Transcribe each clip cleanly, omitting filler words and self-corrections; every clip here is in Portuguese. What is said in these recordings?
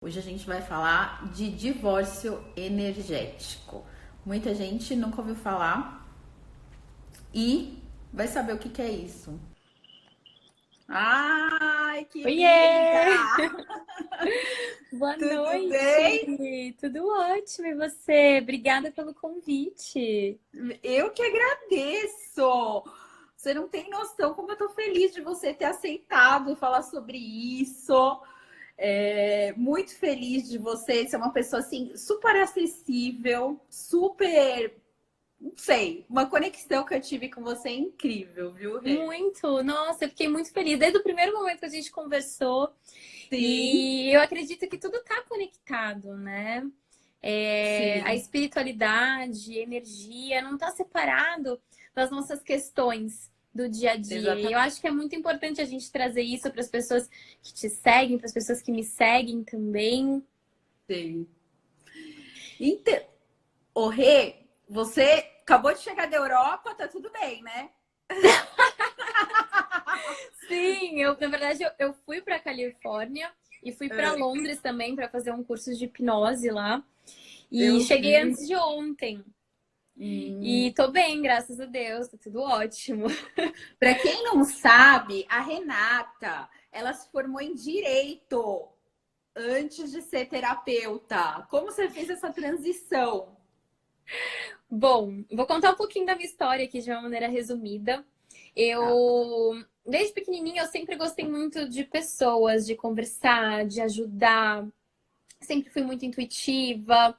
Hoje a gente vai falar de divórcio energético. Muita gente nunca ouviu falar e vai saber o que que é isso. Ai, Oiê! querida! Boa Tudo bem? noite! Tudo ótimo, e você? Obrigada pelo convite. Eu que agradeço! Você não tem noção como eu tô feliz de você ter aceitado falar sobre isso. Muito feliz de você ser uma pessoa assim super acessível, super, não sei, uma conexão que eu tive com você é incrível, viu, Rê? Muito! Nossa, eu fiquei muito feliz desde o primeiro momento que a gente conversou. Sim, E eu acredito que tudo está conectado, né? A sim, espiritualidade, energia, não está separado das nossas questões do dia a dia. E eu exatamente. acho que é muito importante a gente trazer isso para as pessoas que te seguem, para as pessoas que me seguem também. Então, ô Rê, você acabou de chegar da Europa, tá tudo bem, né? Sim, na verdade, eu fui para Califórnia e fui para É, Londres também para fazer um curso de hipnose lá. E eu cheguei vi. antes de ontem. Hum. E tô bem, graças a Deus, tá tudo ótimo. Para quem não sabe, a Renata, ela se formou em direito antes de ser terapeuta. Como você fez essa transição? Bom, vou contar um pouquinho da minha história aqui de uma maneira resumida. Tá. Desde pequenininha, eu sempre gostei muito de pessoas, de conversar, de ajudar. Sempre fui muito intuitiva,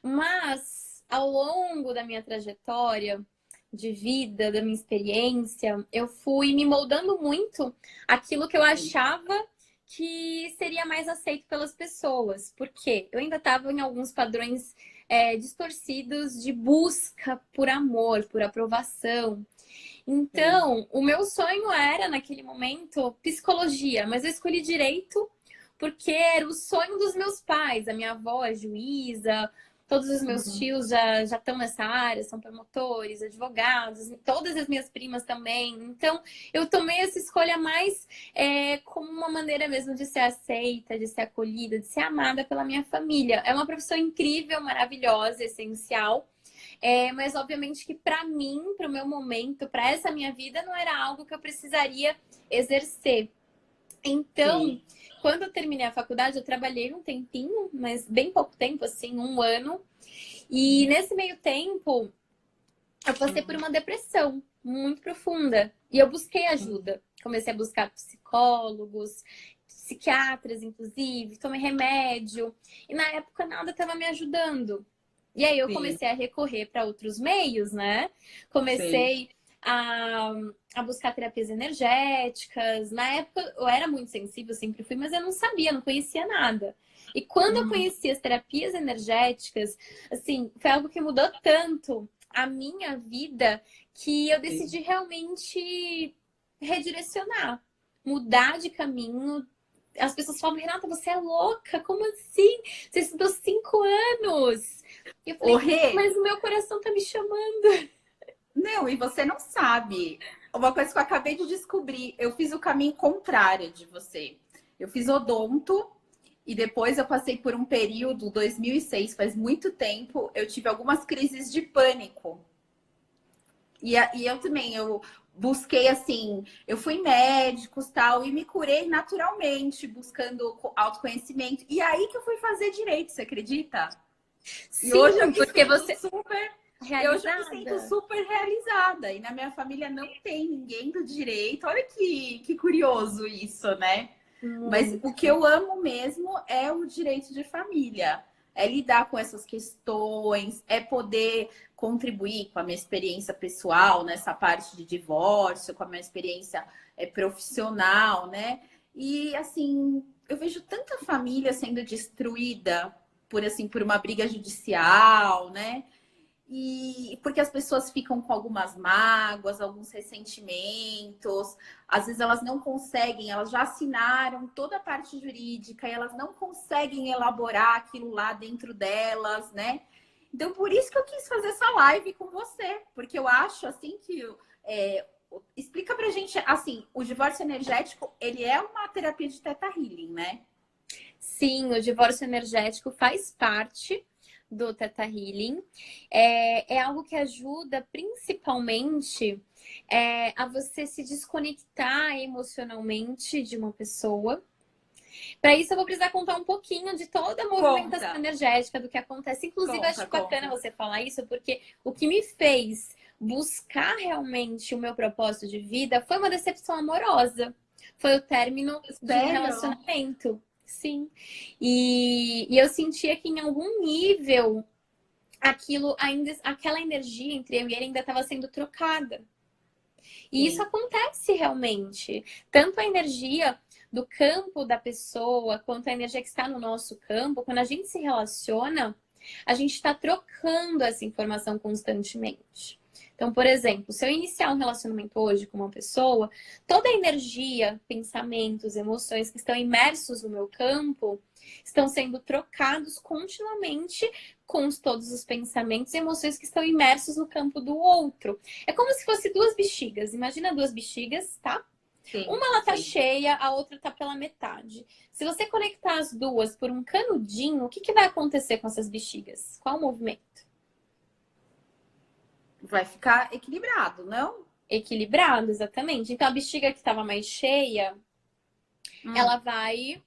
mas ao longo da minha trajetória de vida, da minha experiência, eu fui me moldando muito aquilo que eu achava que seria mais aceito pelas pessoas. Porque eu ainda estava em alguns padrões distorcidos de busca por amor, por aprovação. Sim. Então, o meu sonho era, naquele momento, psicologia, mas eu escolhi direito porque era o sonho dos meus pais. A minha avó é juíza, todos os meus Uhum. tios já estão nessa área, são promotores, advogados, todas as minhas primas também. Então, eu tomei essa escolha mais como uma maneira mesmo de ser aceita, de ser acolhida, de ser amada pela minha família. É uma profissão incrível, maravilhosa, essencial. Mas obviamente que para mim, para o meu momento, para essa minha vida, não era algo que eu precisaria exercer. Então, Sim. quando eu terminei a faculdade, eu trabalhei um tempinho, mas bem pouco tempo, assim, um ano. E nesse meio tempo, eu passei por uma depressão muito profunda. E eu busquei ajuda. Comecei a buscar psicólogos, psiquiatras, inclusive, tomei remédio. E na época nada estava me ajudando. E aí eu Sim. comecei a recorrer para outros meios, né? Sim. Comecei a, a buscar terapias energéticas. Na época eu era muito sensível, sempre fui, mas eu não sabia, não conhecia nada. E quando eu Uhum. conheci as terapias energéticas, assim, foi algo que mudou tanto a minha vida que eu Sim. decidi realmente redirecionar, mudar de caminho. As pessoas falam, Renata, você é louca? Como assim? Você estudou 5 anos. E eu Ô, falei, Rê, mas o meu coração tá me chamando. não, e você não sabe. Uma coisa que eu acabei de descobrir, eu fiz o caminho contrário de você. Eu fiz odonto e depois eu passei por um período, 2006, faz muito tempo, eu tive algumas crises de pânico. E eu também, eu busquei assim, eu fui em médicos tal, e me curei naturalmente, buscando autoconhecimento. E aí que eu fui fazer direito, você acredita? E hoje eu Sim, me porque sinto você super. E hoje eu me sinto realizada. super realizada. E na minha família não tem ninguém do direito. Olha que curioso isso, né? Mas o que Muito. eu amo mesmo é o direito de família. É lidar com essas questões, é poder contribuir com a minha experiência pessoal nessa parte de divórcio, com a minha experiência profissional, né? E assim, eu vejo tanta família sendo destruída por assim por uma briga judicial, né? E porque as pessoas ficam com algumas mágoas, alguns ressentimentos, às vezes elas não conseguem, elas já assinaram toda a parte jurídica e elas não conseguem elaborar aquilo lá dentro delas, né? Então, por isso que eu quis fazer essa live com você, porque eu acho assim que explica pra gente assim, o divórcio energético, ele é uma terapia de teta healing, né? Sim, o divórcio energético faz parte do Theta Healing. É algo que ajuda principalmente a você se desconectar emocionalmente de uma pessoa. Para isso, eu vou precisar contar um pouquinho de toda a movimentação Conta, energética do que acontece. Inclusive, eu conta, acho bacana conta. você falar isso, porque o que me fez buscar realmente o meu propósito de vida foi uma decepção amorosa. Foi o término de um Sério? relacionamento. Sim. E eu sentia que em algum nível aquilo ainda, aquela energia entre eu e ele ainda estava sendo trocada. E isso Sim, acontece realmente. Tanto a energia do campo da pessoa, quanto a energia que está no nosso campo, quando a gente se relaciona, a gente está trocando essa informação constantemente. Então, por exemplo, se eu iniciar um relacionamento hoje com uma pessoa, toda a energia, pensamentos, emoções que estão imersos no meu campo estão sendo trocados continuamente com todos os pensamentos e emoções que estão imersos no campo do outro. É como se fosse duas bexigas. Imagina duas bexigas, tá? sim, Uma ela tá sim. cheia, a outra tá pela metade. Se você conectar as duas por um canudinho, o que vai acontecer com essas bexigas? Qual o movimento? Vai ficar equilibrado, não? Equilibrado, exatamente. Então a bexiga que estava mais cheia, ela Hum, vai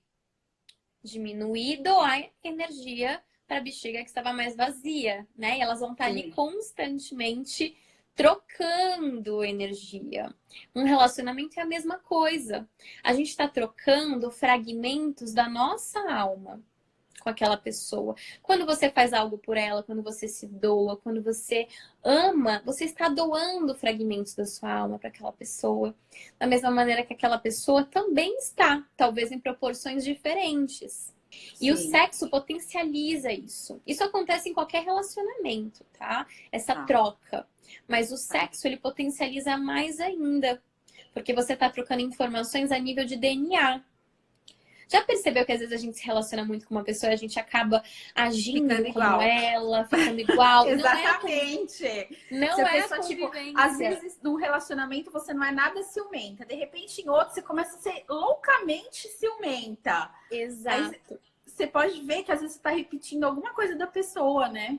diminuir, doar energia para a bexiga que estava mais vazia, né? E elas vão estar ali sim, constantemente trocando energia. Um relacionamento é a mesma coisa. A gente está trocando fragmentos da nossa alma com aquela pessoa. Quando você faz algo por ela, quando você se doa, quando você ama, você está doando fragmentos da sua alma para aquela pessoa. Da mesma maneira que aquela pessoa também está, talvez em proporções diferentes. E o sim. sexo potencializa isso. Isso acontece em qualquer relacionamento, tá? Essa Tá, troca. Mas o tá. sexo, ele potencializa mais ainda. Porque você está trocando informações a nível de DNA. Já percebeu que às vezes a gente se relaciona muito com uma pessoa e a gente acaba agindo Ficando como igual. ela, ficando igual? Não é Exatamente. Se não a é a pessoa, tipo, às convivência. vezes num relacionamento você não é nada ciumenta, de repente em outro você começa a ser loucamente ciumenta. Aí Exato. você pode ver que às vezes você tá repetindo alguma coisa da pessoa, né?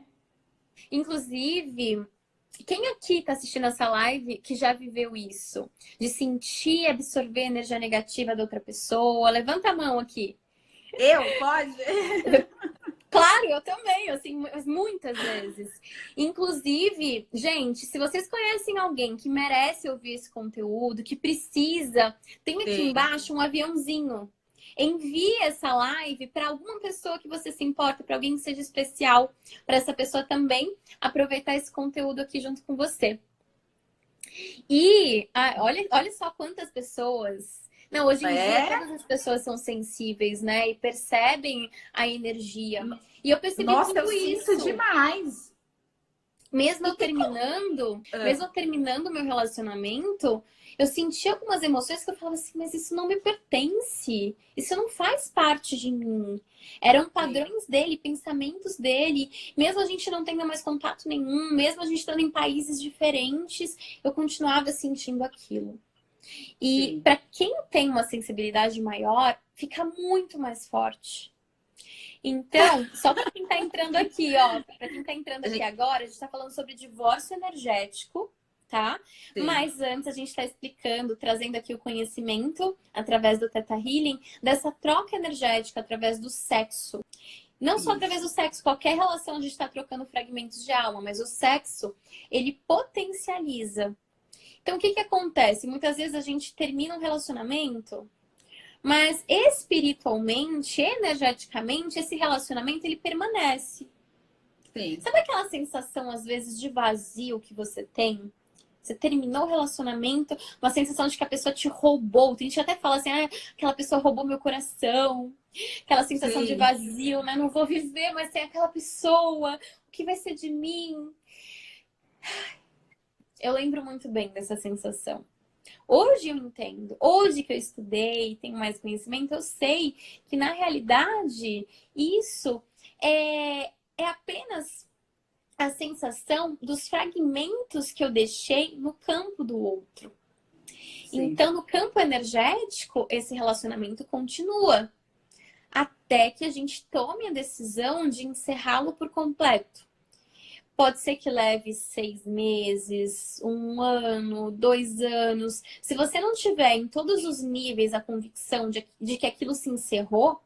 Inclusive, quem aqui tá assistindo essa live que já viveu isso? De sentir e absorver a energia negativa da outra pessoa? Levanta a mão aqui. Eu, pode? Claro, eu também, assim, muitas vezes. Inclusive, gente, se vocês conhecem alguém que merece ouvir esse conteúdo, que precisa, tem aqui Sim, embaixo um aviãozinho. Envie essa live para alguma pessoa que você se importa, para alguém que seja especial, para essa pessoa também aproveitar esse conteúdo aqui junto com você. E olha só quantas pessoas. Não, hoje em dia é. todas as pessoas são sensíveis, né? E percebem a energia. E eu percebi Nossa, eu muito sinto isso. demais. Mesmo E eu tem como. terminando, Ah, mesmo eu terminando o meu relacionamento, eu senti algumas emoções que eu falava assim, mas isso não me pertence. Isso não faz parte de mim. Eram sim, padrões dele, pensamentos dele. Mesmo a gente não tendo mais contato nenhum, mesmo a gente estando em países diferentes, eu continuava sentindo aquilo. E sim. para quem tem uma sensibilidade maior, fica muito mais forte. Então, só para quem está entrando aqui, ó, para quem está entrando A aqui gente- agora, a gente está falando sobre divórcio energético, tá? Sim, Mas antes a gente está explicando, trazendo aqui o conhecimento através do Theta Healing dessa troca energética através do sexo. Não só através isso. do sexo, qualquer relação a gente está trocando fragmentos de alma, mas o sexo, ele potencializa. Então, o que que acontece? Muitas vezes a gente termina um relacionamento, mas espiritualmente, energeticamente, esse relacionamento ele permanece. Sim, Sabe aquela sensação às vezes de vazio que você tem? Você terminou o relacionamento, uma sensação de que a pessoa te roubou. Tem gente que até fala assim, ah, aquela pessoa roubou meu coração. Aquela sensação de sim. vazio, né? Não vou viver, mas tem aquela pessoa. O que vai ser de mim? Eu lembro muito bem dessa sensação. Hoje eu entendo, hoje que eu estudei, tenho mais conhecimento, eu sei que na realidade isso é apenas a sensação dos fragmentos que eu deixei no campo do outro. Sim. Então, no campo energético, esse relacionamento continua. até que a gente tome a decisão de encerrá-lo por completo. Pode ser que leve 6 meses, 1 ano, 2 anos. Se você não tiver em todos os níveis a convicção de que aquilo se encerrou,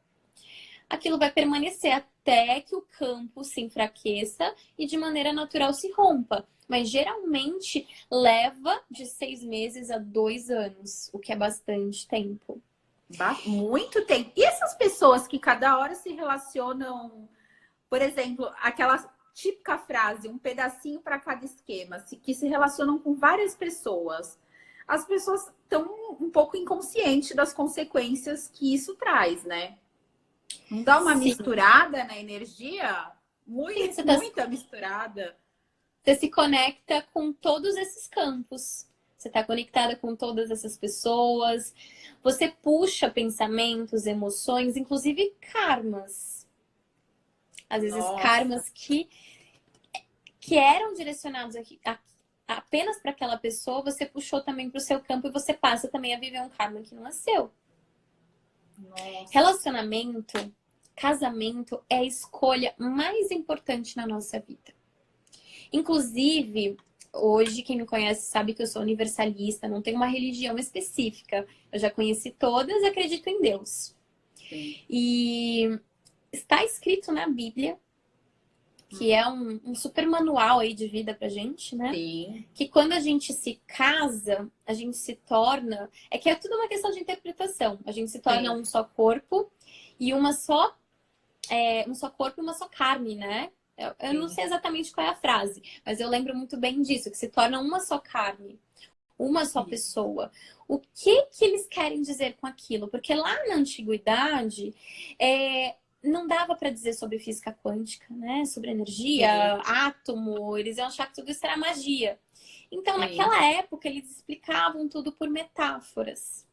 aquilo vai permanecer até que o campo se enfraqueça e de maneira natural se rompa. Mas geralmente leva de 6 meses a 2 anos, o que é bastante tempo. Muito tempo. E essas pessoas que cada hora se relacionam, por exemplo, aquela típica frase, um pedacinho para cada esquema, que se relacionam com várias pessoas. As pessoas estão um pouco inconscientes das consequências que isso traz, né? Não dá uma Sim. misturada na energia? Muita misturada. Você se conecta com todos esses campos. Você está conectada com todas essas pessoas. Você puxa pensamentos, emoções, inclusive karmas. Às vezes karmas que eram direcionados apenas para aquela pessoa, você puxou também para o seu campo e você passa também a viver um karma que não é seu. Nossa. Relacionamento, casamento é a escolha mais importante na nossa vida. Inclusive, hoje, quem me conhece sabe que eu sou universalista, não tenho uma religião específica. Eu já conheci todas e acredito em Deus. Sim. E está escrito na Bíblia, que é um super manual aí de vida pra gente, né? Sim. Que quando a gente se casa, a gente se torna... É que é tudo uma questão de interpretação. A gente se torna um só corpo e um só corpo e uma só carne, né? Eu não sei exatamente qual é a frase, mas eu lembro muito bem disso, que se torna uma só carne, uma só pessoa. O que eles querem dizer com aquilo? Porque lá na antiguidade, não dava para dizer sobre física quântica, né? Sobre energia, átomo, eles iam achar que tudo isso era magia. Então, naquela época, eles explicavam tudo por metáforas.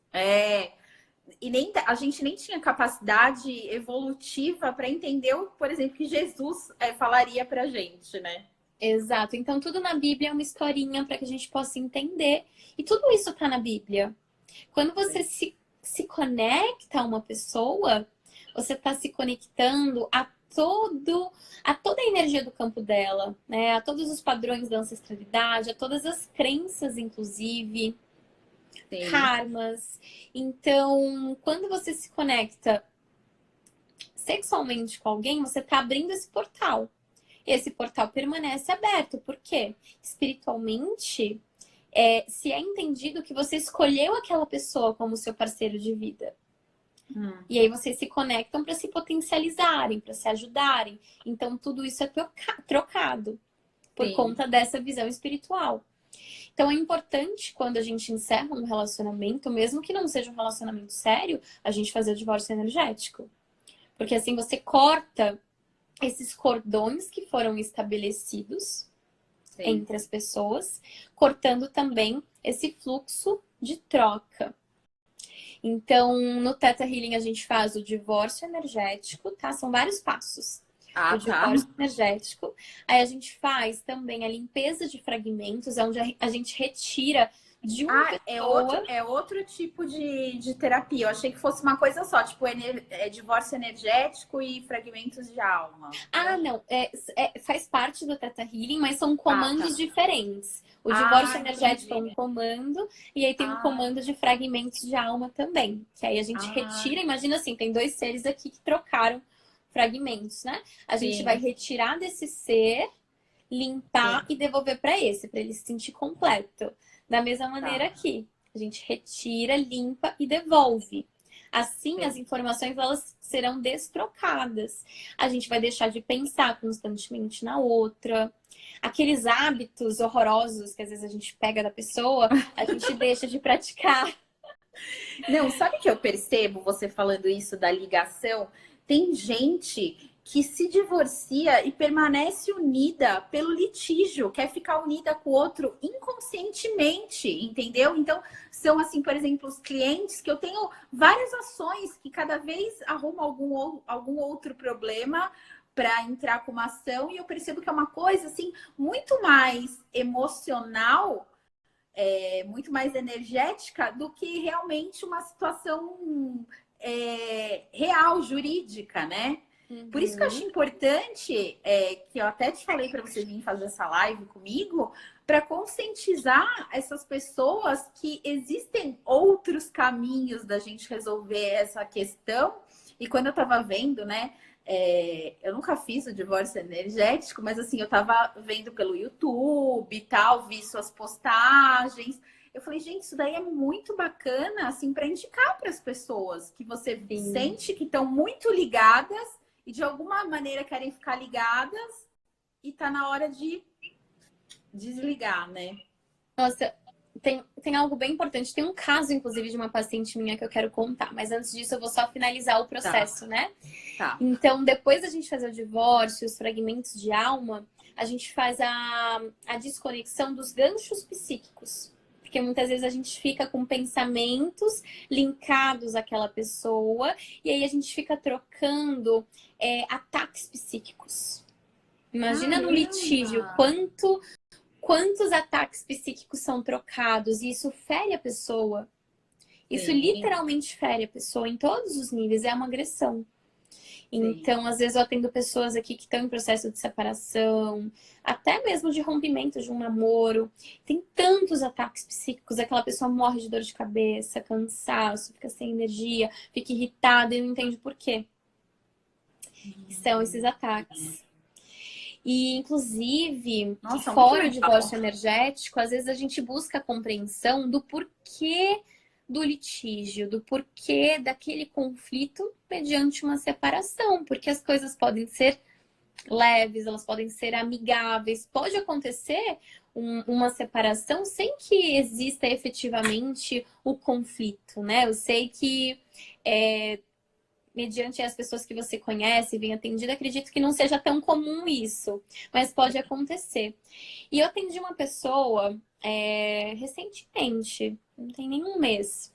E a gente nem tinha capacidade evolutiva para entender, por exemplo, que Jesus falaria pra gente, né? Exato. Então, tudo na Bíblia é uma historinha para que a gente possa entender. E tudo isso tá na Bíblia. Quando você se conecta a uma pessoa, você está se conectando a toda a energia do campo dela, né? A todos os padrões da ancestralidade, a todas as crenças, inclusive. Karmas. Então, quando você se conecta sexualmente com alguém, você está abrindo esse portal. E esse portal permanece aberto. Por quê? Espiritualmente, se é entendido que você escolheu aquela pessoa como seu parceiro de vida. E aí vocês se conectam para se potencializarem, para se ajudarem. Então, tudo isso é trocado por conta dessa visão espiritual. Então, é importante, quando a gente encerra um relacionamento, mesmo que não seja um relacionamento sério, a gente fazer o divórcio energético. Porque assim você corta esses cordões que foram estabelecidos entre as pessoas, cortando também esse fluxo de troca. Então, no Theta Healing, a gente faz o divórcio energético, tá? São vários passos. O divórcio energético. Aí a gente faz também a limpeza de fragmentos, onde a gente retira de uma pessoa... É outro tipo de terapia. Eu achei que fosse uma coisa só, tipo divórcio energético e fragmentos de alma. Não. Faz parte do Theta Healing, mas são comandos diferentes. O divórcio energético é um comando, e aí tem um comando de fragmentos de alma também. Que aí a gente retira, imagina assim, tem 2 seres aqui que trocaram fragmentos, né? A gente vai retirar desse ser, limpar e devolver para ele se sentir completo. Da mesma maneira aqui, a gente retira, limpa e devolve. Assim, as informações elas serão destrocadas. A gente vai deixar de pensar constantemente na outra. Aqueles hábitos horrorosos que às vezes a gente pega da pessoa, a gente deixa de praticar. Não, sabe o que eu percebo você falando isso da ligação? Tem gente que se divorcia e permanece unida pelo litígio, quer ficar unida com o outro inconscientemente, entendeu? Então, são assim, por exemplo, os clientes que eu tenho várias ações que cada vez arrumam algum outro problema para entrar com uma ação, e eu percebo que é uma coisa assim muito mais emocional, muito mais energética do que realmente uma situação real, jurídica, né? Por isso que eu acho importante, que eu até te falei para você vir fazer essa live comigo, para conscientizar essas pessoas que existem outros caminhos da gente resolver essa questão. E quando eu estava vendo, né? Eu nunca fiz o divórcio energético, mas assim, eu estava vendo pelo YouTube e tal, vi suas postagens. Eu falei, gente, isso daí é muito bacana, assim, para indicar para as pessoas que você sente que estão muito ligadas e de alguma maneira querem ficar ligadas e tá na hora de desligar, né? Nossa, tem algo bem importante. Tem um caso, inclusive, de uma paciente minha que eu quero contar, mas antes disso eu vou só finalizar o processo, né? Tá. Então, depois da gente fazer o divórcio, os fragmentos de alma, a gente faz a desconexão dos ganchos psíquicos. Porque muitas vezes a gente fica com pensamentos linkados àquela pessoa e aí a gente fica trocando ataques psíquicos. Imagina no litígio quantos ataques psíquicos são trocados e isso fere a pessoa. Isso Sim. literalmente fere a pessoa em todos os níveis, é uma agressão. Então, às vezes eu atendo pessoas aqui que estão em processo de separação, até mesmo de rompimento de um namoro. Tem tantos ataques psíquicos, aquela pessoa morre de dor de cabeça, cansaço, fica sem energia, fica irritada e não entende por quê. São esses ataques. E, inclusive, fora o divórcio energético, às vezes a gente busca a compreensão do porquê do litígio, do porquê daquele conflito mediante uma separação. Porque as coisas podem ser leves, elas podem ser amigáveis. Pode acontecer uma separação sem que exista efetivamente o conflito, né? Eu sei que mediante as pessoas que você conhece, vem atendida, acredito que não seja tão comum isso, mas pode acontecer. E eu atendi uma pessoa recentemente, não tem nenhum mês,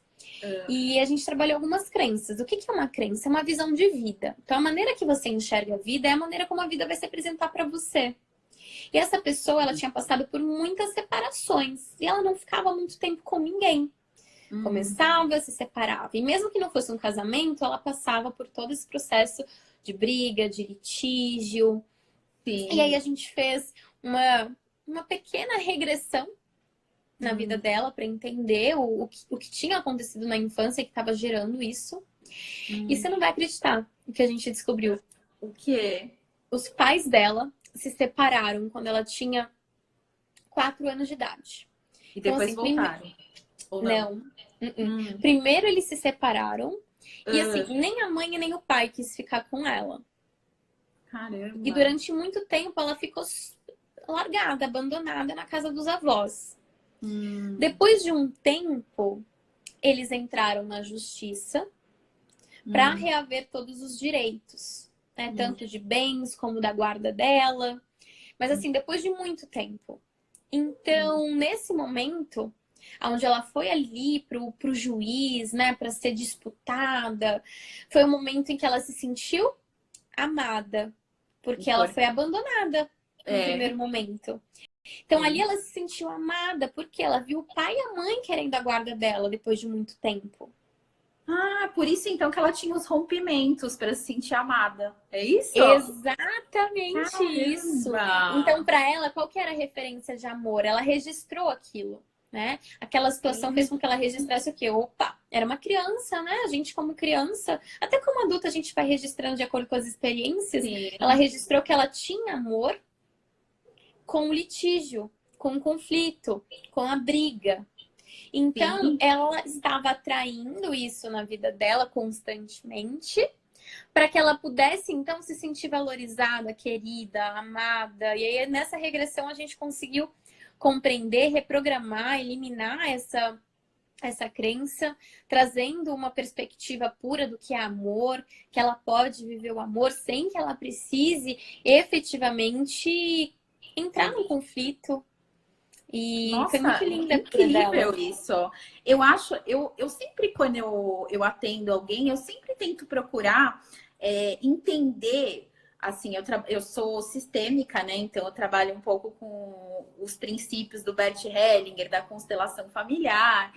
e a gente trabalhou algumas crenças. O que é uma crença? É uma visão de vida. Então, a maneira que você enxerga a vida é a maneira como a vida vai se apresentar para você. E essa pessoa, ela tinha passado por muitas separações, e ela não ficava muito tempo com ninguém. Começava, se separava. E mesmo que não fosse um casamento, ela passava por todo esse processo de briga, de litígio. Sim. E aí a gente fez uma pequena regressão na vida dela para entender o que tinha acontecido na infância que estava gerando isso. E você não vai acreditar o que a gente descobriu. O quê? Os pais dela se separaram quando ela tinha 4 anos de idade. E depois então, assim, voltaram? Ou não? Primeiro eles se separaram e assim, nem a mãe nem o pai quis ficar com ela. Caramba. E durante muito tempo ela ficou largada, abandonada na casa dos avós. Depois de um tempo, eles entraram na justiça para reaver todos os direitos, né? Tanto de bens como da guarda dela. Mas assim, depois de muito tempo. Então, nesse momento, onde ela foi ali pro juiz, né, para ser disputada, foi um momento em que ela se sentiu amada, porque ela foi abandonada no primeiro momento. Então ali ela se sentiu amada, porque ela viu o pai e a mãe querendo a guarda dela depois de muito tempo. Ah, por isso então que ela tinha os rompimentos para se sentir amada. É isso? Exatamente. Caramba. Isso. Então para ela, qual que era a referência de amor? Ela registrou aquilo. Né? Aquela situação fez com que ela registrasse o quê? Opa, era uma criança, né? A gente como criança, até como adulta a gente vai registrando de acordo com as experiências. Sim. Ela registrou que ela tinha amor com o litígio, com o conflito, com a briga. Então, ela estava atraindo isso na vida dela constantemente para que ela pudesse, então, se sentir valorizada, querida, amada. E aí, nessa regressão, a gente conseguiu compreender, reprogramar, eliminar essa crença, trazendo uma perspectiva pura do que é amor, que ela pode viver o amor sem que ela precise efetivamente entrar num conflito. E nossa, foi muito linda. Incrível isso. Eu acho, eu sempre, quando eu atendo alguém, eu sempre tento procurar entender. Assim, eu sou sistêmica, né? Então, eu trabalho um pouco com os princípios do Bert Hellinger, da constelação familiar.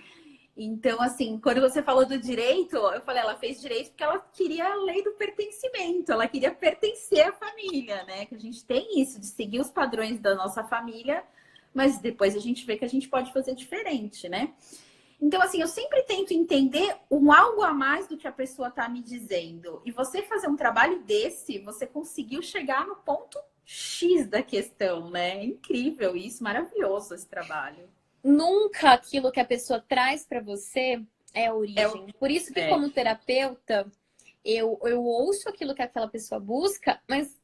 Então, assim, quando você falou do direito, eu falei, ela fez direito porque ela queria a lei do pertencimento, ela queria pertencer à família, né? Que a gente tem isso, de seguir os padrões da nossa família, mas depois a gente vê que a gente pode fazer diferente, né? Então, assim, eu sempre tento entender um algo a mais do que a pessoa está me dizendo. E você fazer um trabalho desse, você conseguiu chegar no ponto X da questão, né? É incrível isso, maravilhoso esse trabalho. Nunca aquilo que a pessoa traz para você é a É, origem. Por isso que, é, como terapeuta, eu ouço aquilo que aquela pessoa busca, mas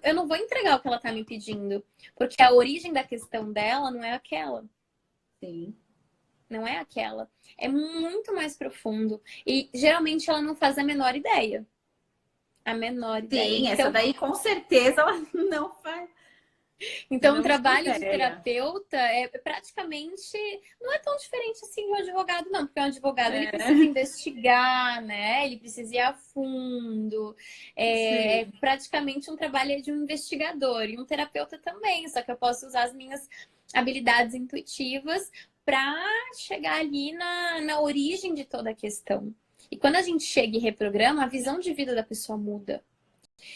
eu não vou entregar o que ela está me pedindo. Porque a origem da questão dela não é aquela. sim. Não é aquela. É muito mais profundo. E geralmente ela não faz a menor ideia. A menor ideia. Sim, essa Então, daí com certeza ela não faz, Então, o não tem trabalho de ideia. terapeuta é praticamente não é tão diferente assim do advogado, não, porque o advogado ele precisa É, investigar, né? Ele precisa ir a fundo. É sim. praticamente um trabalho de um investigador e um terapeuta também, só que eu posso usar as minhas habilidades intuitivas para chegar ali na origem de toda a questão. E quando a gente chega e reprograma, a visão de vida da pessoa muda.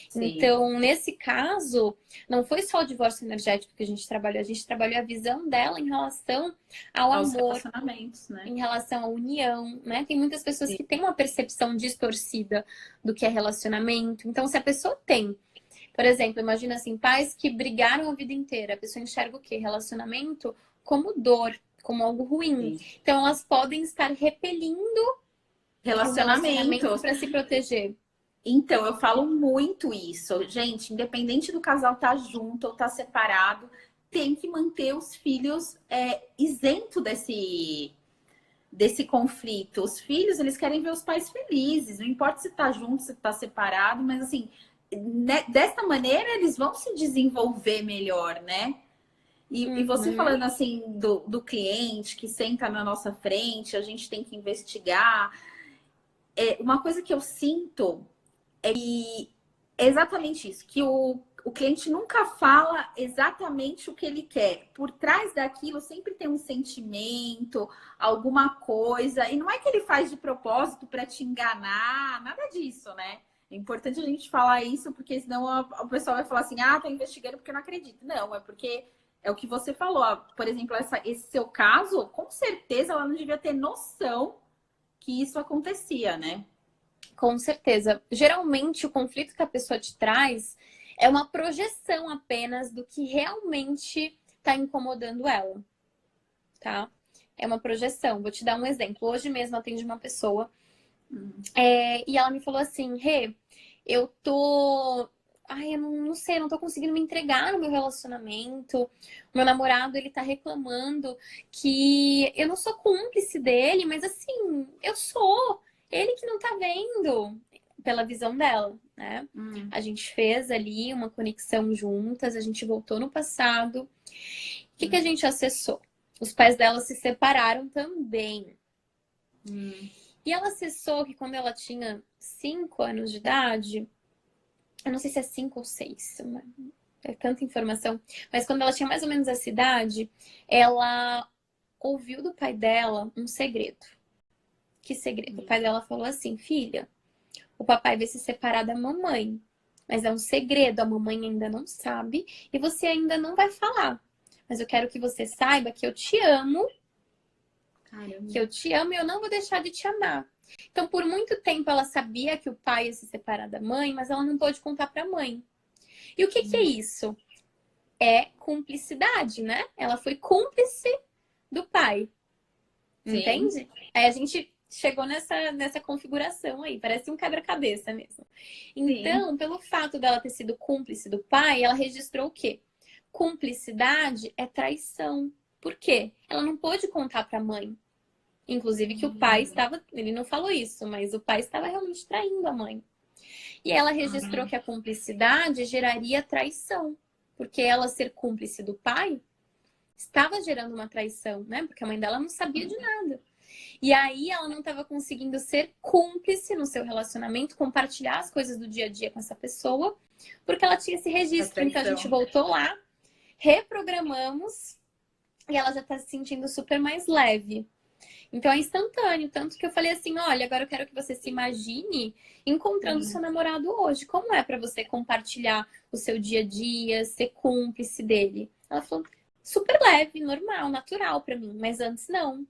Sim. Então, nesse caso, não foi só o divórcio energético que a gente trabalhou a visão dela em relação ao Aos amor, relacionamentos, né? em relação à união, né? Tem muitas pessoas Sim. que têm uma percepção distorcida do que é relacionamento. Então, se a pessoa tem, por exemplo, imagina assim, pais que brigaram a vida inteira, a pessoa enxerga o quê? Relacionamento como dor, como algo ruim. Sim. Então, elas podem estar repelindo o relacionamento Relacionamentos. para se proteger. Então, eu falo muito isso. Gente, independente do casal estar junto ou estar separado, tem que manter os filhos isento desse conflito. Os filhos, eles querem ver os pais felizes. Não importa se está junto, se está separado, mas assim, né, desta maneira eles vão se desenvolver melhor, né? E você Uhum. falando assim do cliente que senta na nossa frente, a gente tem que investigar. Uma coisa que eu sinto é exatamente isso, que o cliente nunca fala exatamente o que ele quer. Por trás daquilo sempre tem um sentimento, alguma coisa. E não é que ele faz de propósito para te enganar, nada disso, né? É importante a gente falar isso, porque senão o pessoal vai falar assim: ah, tá investigando porque eu não acredito. Não, é porque é o que você falou. Ó. Por exemplo, esse seu caso, com certeza ela não devia ter noção que isso acontecia, né? Com certeza. Geralmente, o conflito que a pessoa te traz é uma projeção apenas do que realmente está incomodando ela, tá? É uma projeção. Vou te dar um exemplo. Hoje mesmo eu atendi uma pessoa e ela me falou assim: Rê, eu tô. Ai, eu não sei, eu não tô conseguindo me entregar no meu relacionamento. O meu namorado, ele tá reclamando que eu não sou cúmplice dele, mas assim, eu sou. Ele que não tá vendo, pela visão dela, né? Hum, A gente fez ali uma conexão juntas, a gente voltou no passado. O que que a hum, gente acessou? Os pais dela se separaram também. hum. E ela acessou que quando ela tinha 5 anos de idade, eu não sei se é 5 ou 6, é tanta informação, mas quando ela tinha mais ou menos essa idade, ela ouviu do pai dela um segredo. Que segredo? O pai dela falou assim: filha, o papai vai se separar da mamãe, mas é um segredo, a mamãe ainda não sabe e você ainda não vai falar. Mas eu quero que você saiba que eu te amo, Caramba. que eu te amo e eu não vou deixar de te amar. Então, por muito tempo, ela sabia que o pai ia se separar da mãe, mas ela não pôde contar para a mãe. E o que que é isso? É cumplicidade, né? Ela foi cúmplice do pai, Sim, entende? Aí a gente chegou nessa configuração aí, parece um quebra-cabeça mesmo. sim. Então, pelo fato dela ter sido cúmplice do pai, ela registrou o quê? Cumplicidade é traição. Por quê? Ela não pôde contar para a mãe. Inclusive que o pai estava, ele não falou isso, mas o pai estava realmente traindo a mãe. E ela registrou que a cumplicidade geraria traição, porque ela ser cúmplice do pai estava gerando uma traição, né? Porque a mãe dela não sabia de nada. E aí ela não estava conseguindo ser cúmplice no seu relacionamento, compartilhar as coisas do dia a dia com essa pessoa, porque ela tinha esse A registro. Então a gente traição. voltou lá, reprogramamos e ela já está se sentindo super mais leve. Então é instantâneo, tanto que eu falei assim, olha, agora eu quero que você se imagine encontrando seu namorado hoje. Como é para você compartilhar o seu dia a dia, ser cúmplice dele? Ela falou, super leve, normal, natural para mim, mas antes não.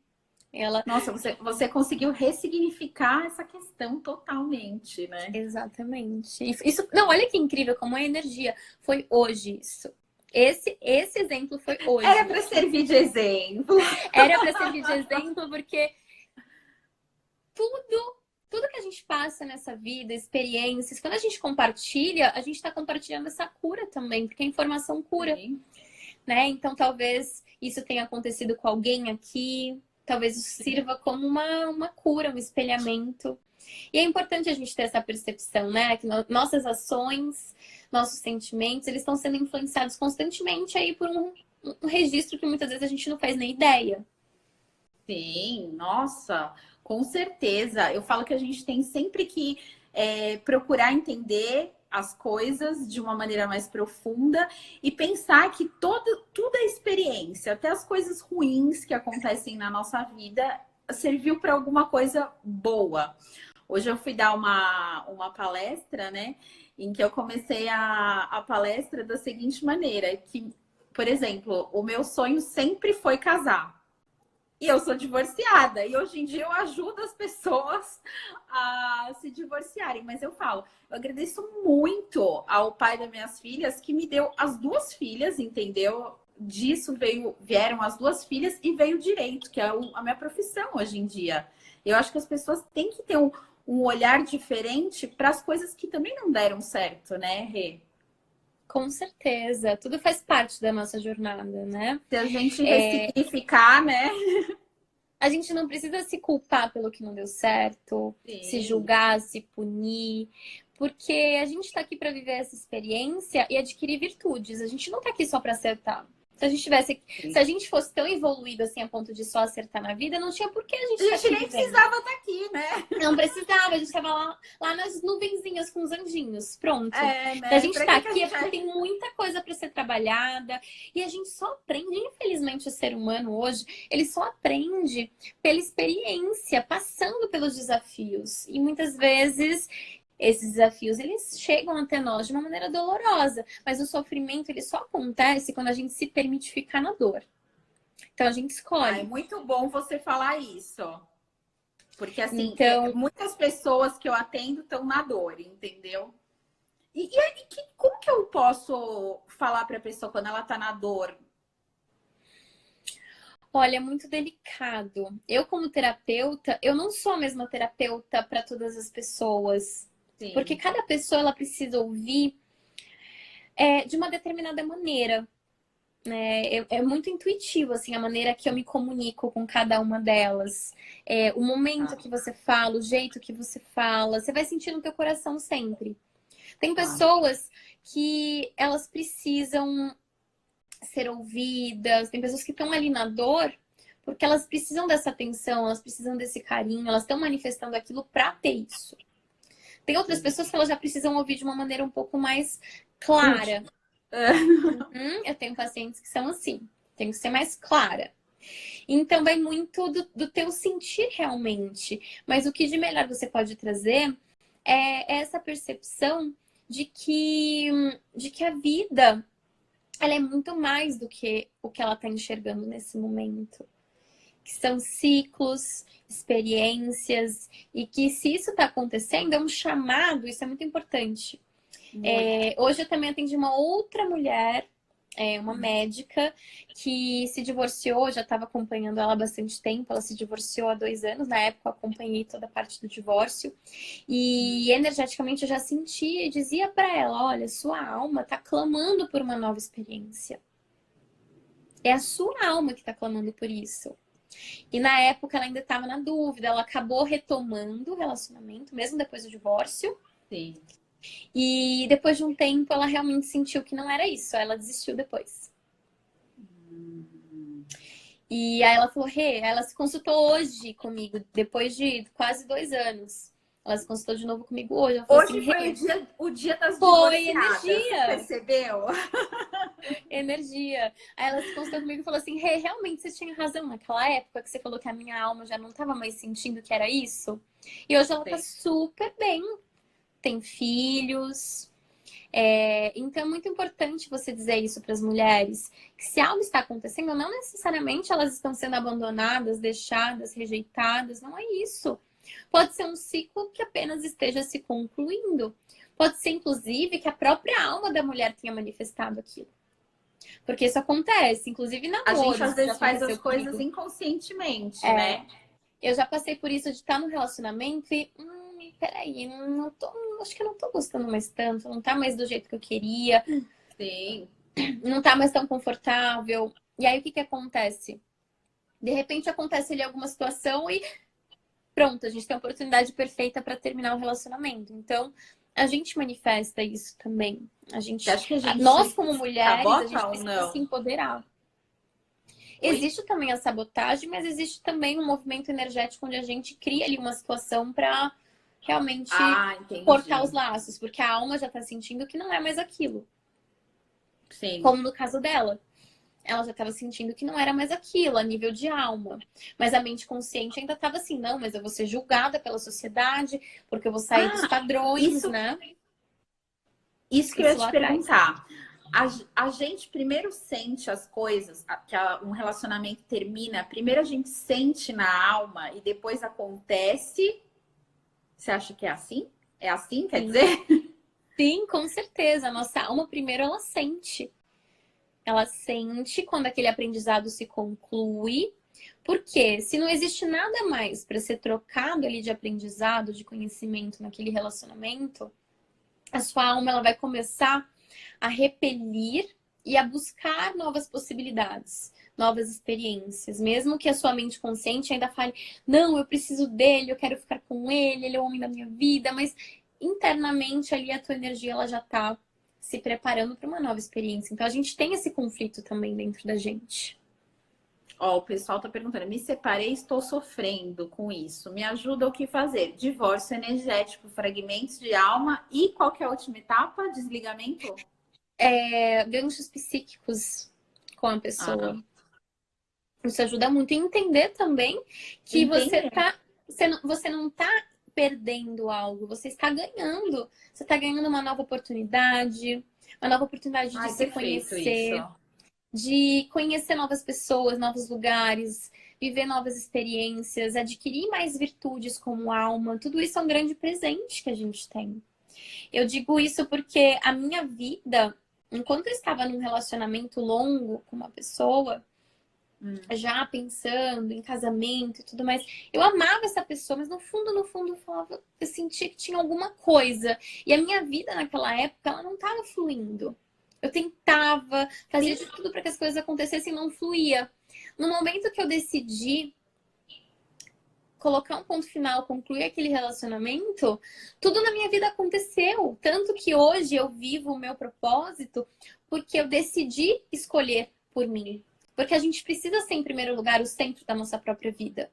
Ela, Nossa, você conseguiu ressignificar essa questão totalmente, né? exatamente. Isso, não, olha que incrível como é a energia. Foi hoje isso. Esse exemplo foi hoje. Era para servir de exemplo. Era para servir de exemplo, porque tudo que a gente passa nessa vida, experiências, quando a gente compartilha, a gente está compartilhando essa cura também, porque a informação cura, Sim. né? Então talvez isso tenha acontecido com alguém aqui, talvez isso sirva como uma cura, um espelhamento. E é importante a gente ter essa percepção, né? Que nossas ações, nossos sentimentos, eles estão sendo influenciados constantemente aí por um registro que muitas vezes a gente não faz nem ideia. Sim, nossa, com certeza. Eu falo que a gente tem sempre que procurar entender as coisas de uma maneira mais profunda e pensar que toda a experiência, até as coisas ruins que acontecem na nossa vida, serviu para alguma coisa boa. Hoje eu fui dar uma palestra, né? Em que eu comecei a palestra da seguinte maneira, que, por exemplo, o meu sonho sempre foi casar. E eu sou divorciada. E hoje em dia eu ajudo as pessoas a se divorciarem. Mas eu falo, eu agradeço muito ao pai das minhas filhas que me deu as duas filhas, entendeu? Disso vieram as duas filhas e veio o direito, que é a minha profissão hoje em dia. Eu acho que as pessoas têm que ter um olhar diferente para as coisas que também não deram certo, né, Rê? Com certeza, tudo faz parte da nossa jornada, né? Se a gente ressignificar, né? A gente não precisa se culpar pelo que não deu certo, Sim. se julgar, se punir, porque a gente está aqui para viver essa experiência e adquirir virtudes. A gente não está aqui só para acertar. Se a gente fosse tão evoluído assim a ponto de só acertar na vida, não tinha por que a gente A gente nem precisava estar aqui, né? Não precisava, a gente estava lá nas nuvenzinhas com os anjinhos, pronto. Né? A gente está aqui porque tem muita coisa para ser trabalhada e a gente só aprende, infelizmente, o ser humano hoje, ele só aprende pela experiência, passando pelos desafios. E muitas vezes esses desafios, eles chegam até nós de uma maneira dolorosa, mas o sofrimento, ele só acontece quando a gente se permite ficar na dor. Então a gente escolhe. É muito bom você falar isso. Porque, assim, então, muitas pessoas que eu atendo estão na dor, entendeu? E aí, como que eu posso falar para a pessoa quando ela está na dor? Olha, é muito delicado. Eu, como terapeuta, eu não sou a mesma terapeuta para todas as pessoas. Sim. Porque cada pessoa, ela precisa ouvir de uma determinada maneira. É muito intuitivo, assim, a maneira que eu me comunico com cada uma delas. O momento que você fala, o jeito que você fala, você vai sentir no teu coração sempre. Tem pessoas que elas precisam ser ouvidas, tem pessoas que estão ali na dor porque elas precisam dessa atenção, elas precisam desse carinho, elas estão manifestando aquilo para ter isso. Tem outras pessoas que elas já precisam ouvir de uma maneira um pouco mais clara. Eu tenho pacientes que são assim, tem que ser mais clara. Então vai muito do teu sentir realmente. Mas o que de melhor você pode trazer é essa percepção de que a vida ela é muito mais do que o que ela está enxergando nesse momento. Que são ciclos, experiências, e que se isso está acontecendo, é um chamado, isso é muito importante. Hoje eu também atendi uma outra mulher, uma médica, que se divorciou, já estava acompanhando ela há bastante tempo, ela se divorciou há 2 anos, na época eu acompanhei toda a parte do divórcio, e energeticamente eu já sentia e dizia para ela, olha, sua alma está clamando por uma nova experiência. É a sua alma que está clamando por isso. E na época ela ainda estava na dúvida, ela acabou retomando o relacionamento, mesmo depois do divórcio. Sim. E depois de um tempo ela realmente sentiu que não era isso, ela desistiu depois. E aí ela falou, ela se consultou hoje comigo, depois de quase 2 anos. Ela se consultou de novo comigo hoje. Ela falou hoje assim, foi o dia das foi divorciadas. energia. Percebeu? energia. Aí ela se consultou comigo e falou assim: Rê, realmente você tinha razão naquela época que você falou que a minha alma já não estava mais sentindo que era isso. E hoje ela tá Sim. super bem, tem filhos. Então é muito importante você dizer isso para as mulheres, que se algo está acontecendo, não necessariamente elas estão sendo abandonadas, deixadas, rejeitadas, não é isso. Pode ser um ciclo que apenas esteja se concluindo. Pode ser, inclusive, que a própria alma da mulher tenha manifestado aquilo. Porque isso acontece, inclusive A gente namoros, às isso já vezes faz as aconteceu coisas comigo. inconscientemente, né? Eu já passei por isso de estar no relacionamento e, peraí, acho que eu não tô gostando mais tanto, não tá mais do jeito que eu queria, Sim. não tá mais tão confortável. E aí o que que acontece? De repente acontece ali alguma situação e pronto, a gente tem a oportunidade perfeita para terminar o relacionamento. Então, a gente manifesta isso também. Você acha que a Nós gente como mulheres, a gente sabota ou precisa se não? empoderar. Oi? Existe também a sabotagem, mas existe também um movimento energético onde a gente cria ali uma situação para realmente Ah, cortar os entendi. laços, porque a alma já está sentindo que não é mais aquilo. Sim. Como no caso dela. Ela já estava sentindo que não era mais aquilo, a nível de alma. Mas a mente consciente ainda estava assim, não, mas eu vou ser julgada pela sociedade, porque eu vou sair dos Ah, padrões, isso, né? isso que eu ia Isso te lá atrás. perguntar. A gente primeiro sente as coisas, um relacionamento termina, primeiro a gente sente na alma e depois acontece. Você acha que é assim? É assim, quer Sim. dizer? Sim, com certeza. A nossa alma primeiro ela sente. Ela sente quando aquele aprendizado se conclui. Porque se não existe nada mais para ser trocado ali de aprendizado, de conhecimento naquele relacionamento, a sua alma ela vai começar a repelir e a buscar novas possibilidades, novas experiências, mesmo que a sua mente consciente ainda fale: não, eu preciso dele, eu quero ficar com ele, ele é o homem da minha vida, mas internamente ali a tua energia ela já tá se preparando para uma nova experiência. Então a gente tem esse conflito também dentro da gente. Ó, o pessoal tá perguntando: me separei, estou sofrendo com isso. Me ajuda o que fazer? Divórcio energético, fragmentos de alma e qual que é a última etapa? Desligamento? Ganchos psíquicos com a Ah, pessoa. Isso ajuda muito. E entender também que entender. você não tá perdendo algo, você está ganhando. Você está ganhando uma nova oportunidade de Ai, se perfeito isso. conhecer, de conhecer novas pessoas, novos lugares, viver novas experiências, adquirir mais virtudes como alma. Tudo isso é um grande presente que a gente tem. Eu digo isso porque a minha vida, enquanto eu estava num relacionamento longo com uma pessoa, já pensando em casamento e tudo mais. Eu amava essa pessoa, mas no fundo, eu falava, eu sentia que tinha alguma coisa. E a minha vida naquela época, ela não estava fluindo. Eu tentava, fazia Sim, de tudo para que as coisas acontecessem e não fluía. No momento que eu decidi colocar um ponto final, concluir aquele relacionamento, tudo na minha vida aconteceu. Tanto que hoje eu vivo o meu propósito porque eu decidi escolher por mim. Porque a gente precisa ser, em primeiro lugar, o centro da nossa própria vida.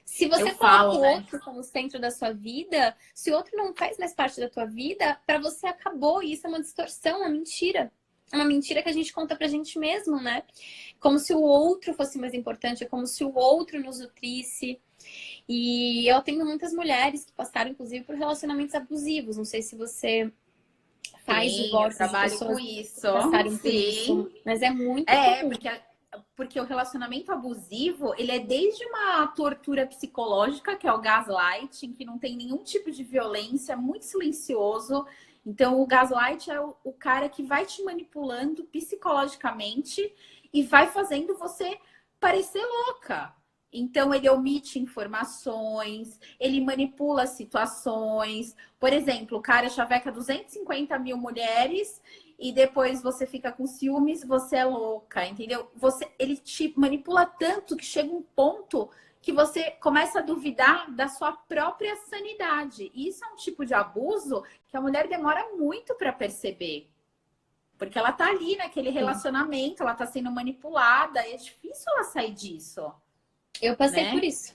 Se eu você coloca falo, o né? outro como centro da sua vida, se o outro não faz mais parte da tua vida, para você acabou. E isso é uma distorção, uma mentira. É uma mentira que a gente conta pra gente mesmo, né? Como se o outro fosse mais importante, é como se o outro nos nutrisse. E eu atendo muitas mulheres que passaram, inclusive, por relacionamentos abusivos. Não sei se você faz Sim, eu divórcios de trabalho com pessoas isso. que passaram por Sim. isso, mas é muito É, comum. porque o relacionamento abusivo, ele é desde uma tortura psicológica, que é o gaslighting, que não tem nenhum tipo de violência, muito silencioso. Então, o gaslight é o cara que vai te manipulando psicologicamente e vai fazendo você parecer louca. Então, ele omite informações, ele manipula situações. Por exemplo, o cara chaveca 250 mil mulheres e depois você fica com ciúmes, você é louca, entendeu? Ele te manipula tanto que chega um ponto que você começa a duvidar da sua própria sanidade. E isso é um tipo de abuso que a mulher demora muito para perceber. Porque ela tá ali naquele Sim. relacionamento, ela tá sendo manipulada, e é difícil ela sair disso, Eu passei por né? isso.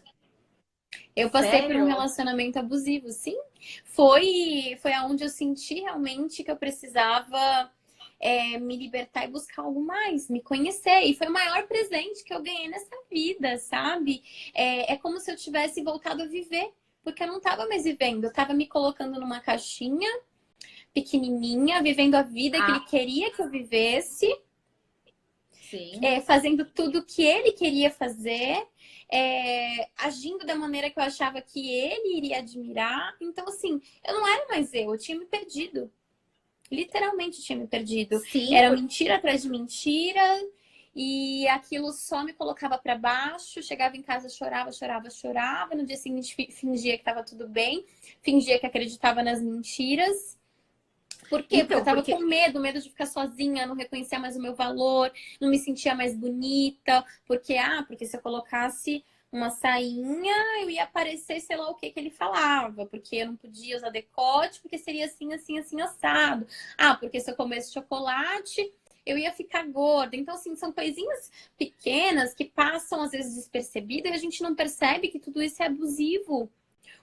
Eu passei por um Sério? relacionamento abusivo, sim. Foi aonde eu senti realmente que eu precisava me libertar e buscar algo mais, me conhecer. E foi o maior presente que eu ganhei nessa vida, sabe? É como se eu tivesse voltado a viver, porque eu não estava mais vivendo, eu estava me colocando numa caixinha pequenininha, vivendo a vida que ele queria que eu vivesse, sim. fazendo tudo que ele queria fazer, agindo da maneira que eu achava que ele iria admirar. Então, assim, eu não era mais eu tinha me perdido. Literalmente tinha me perdido. Sim, Era mentira atrás de mentira. E aquilo só me colocava para baixo. Chegava em casa, chorava, chorava, chorava. No dia seguinte, fingia que estava tudo bem. Fingia que acreditava nas mentiras. Por quê? Então, Porque eu tava com medo de ficar sozinha, não reconhecia mais o meu valor, não me sentia mais bonita. Porque se eu colocasse uma sainha, eu ia aparecer, sei lá o que ele falava. Porque eu não podia usar decote, porque seria assim, assim, assim, assado. Porque se eu comesse chocolate, eu ia ficar gorda. Então, assim, são coisinhas pequenas que passam, às vezes, despercebidas e a gente não percebe que tudo isso é abusivo.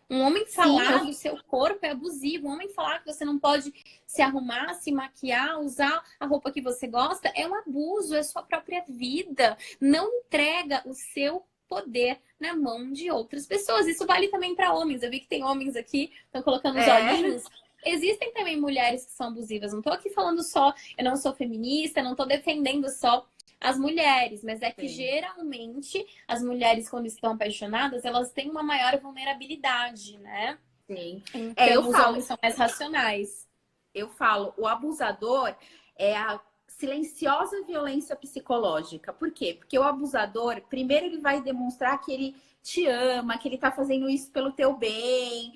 Um homem falar do seu corpo é abusivo. Um homem falar que você não pode se arrumar, se maquiar, usar a roupa que você gosta é um abuso, é sua própria vida. Não entrega o seu poder na mão de outras pessoas. Isso vale também para homens. Eu vi que tem homens aqui, estão colocando os olhinhos. Existem também mulheres que são abusivas. Não estou aqui falando só, eu não sou feminista, não estou defendendo só as mulheres, mas é que geralmente as mulheres, quando estão apaixonadas, elas têm uma maior vulnerabilidade, né? Sim. Então, os homens são mais racionais. Eu falo, o abusador é a silenciosa violência psicológica. Por quê? Porque o abusador, primeiro ele vai demonstrar que ele te ama, que ele tá fazendo isso pelo teu bem,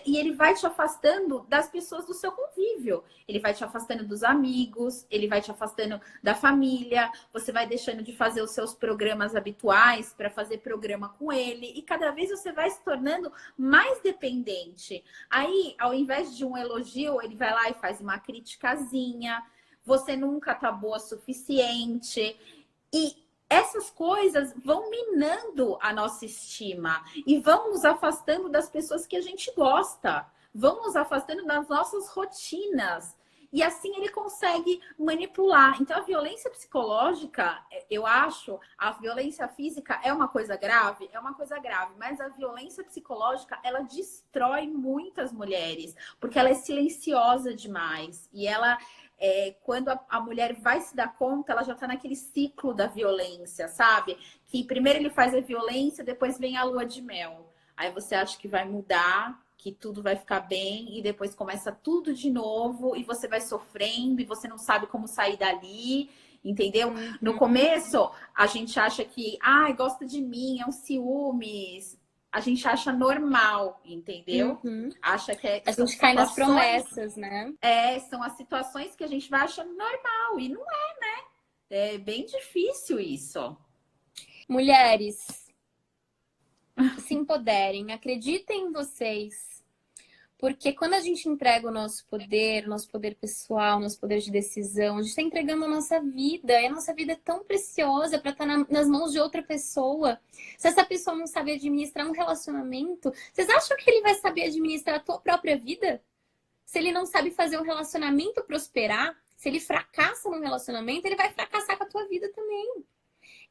e ele vai te afastando das pessoas do seu convívio. Ele vai te afastando dos amigos, ele vai te afastando da família, você vai deixando de fazer os seus programas habituais para fazer programa com ele, e cada vez você vai se tornando mais dependente. Aí, ao invés de um elogio, ele vai lá e faz uma criticazinha, você nunca tá boa o suficiente. E essas coisas vão minando a nossa estima e vão nos afastando das pessoas que a gente gosta, vão nos afastando das nossas rotinas. E assim ele consegue manipular. Então, a violência psicológica, eu acho, a violência física é uma coisa grave? É uma coisa grave. Mas a violência psicológica, ela destrói muitas mulheres, porque ela é silenciosa demais. E ela... quando a mulher vai se dar conta, ela já tá naquele ciclo da violência, sabe? Que primeiro ele faz a violência, depois vem a lua de mel. Aí você acha que vai mudar, que tudo vai ficar bem, e depois começa tudo de novo, e você vai sofrendo, e você não sabe como sair dali, entendeu? No começo, a gente acha que, gosta de mim, é um ciúmes. A gente acha normal, entendeu? Acha que a gente cai nas promessas, né? São as situações que a gente vai achando normal. E não é, né? É bem difícil isso. Mulheres, se empoderem, acreditem em vocês. Porque quando a gente entrega o nosso poder pessoal, nosso poder de decisão, a gente está entregando a nossa vida. E a nossa vida é tão preciosa para estar nas mãos de outra pessoa. Se essa pessoa não sabe administrar um relacionamento, vocês acham que ele vai saber administrar a tua própria vida? Se ele não sabe fazer o relacionamento prosperar, se ele fracassa num relacionamento, ele vai fracassar com a tua vida também.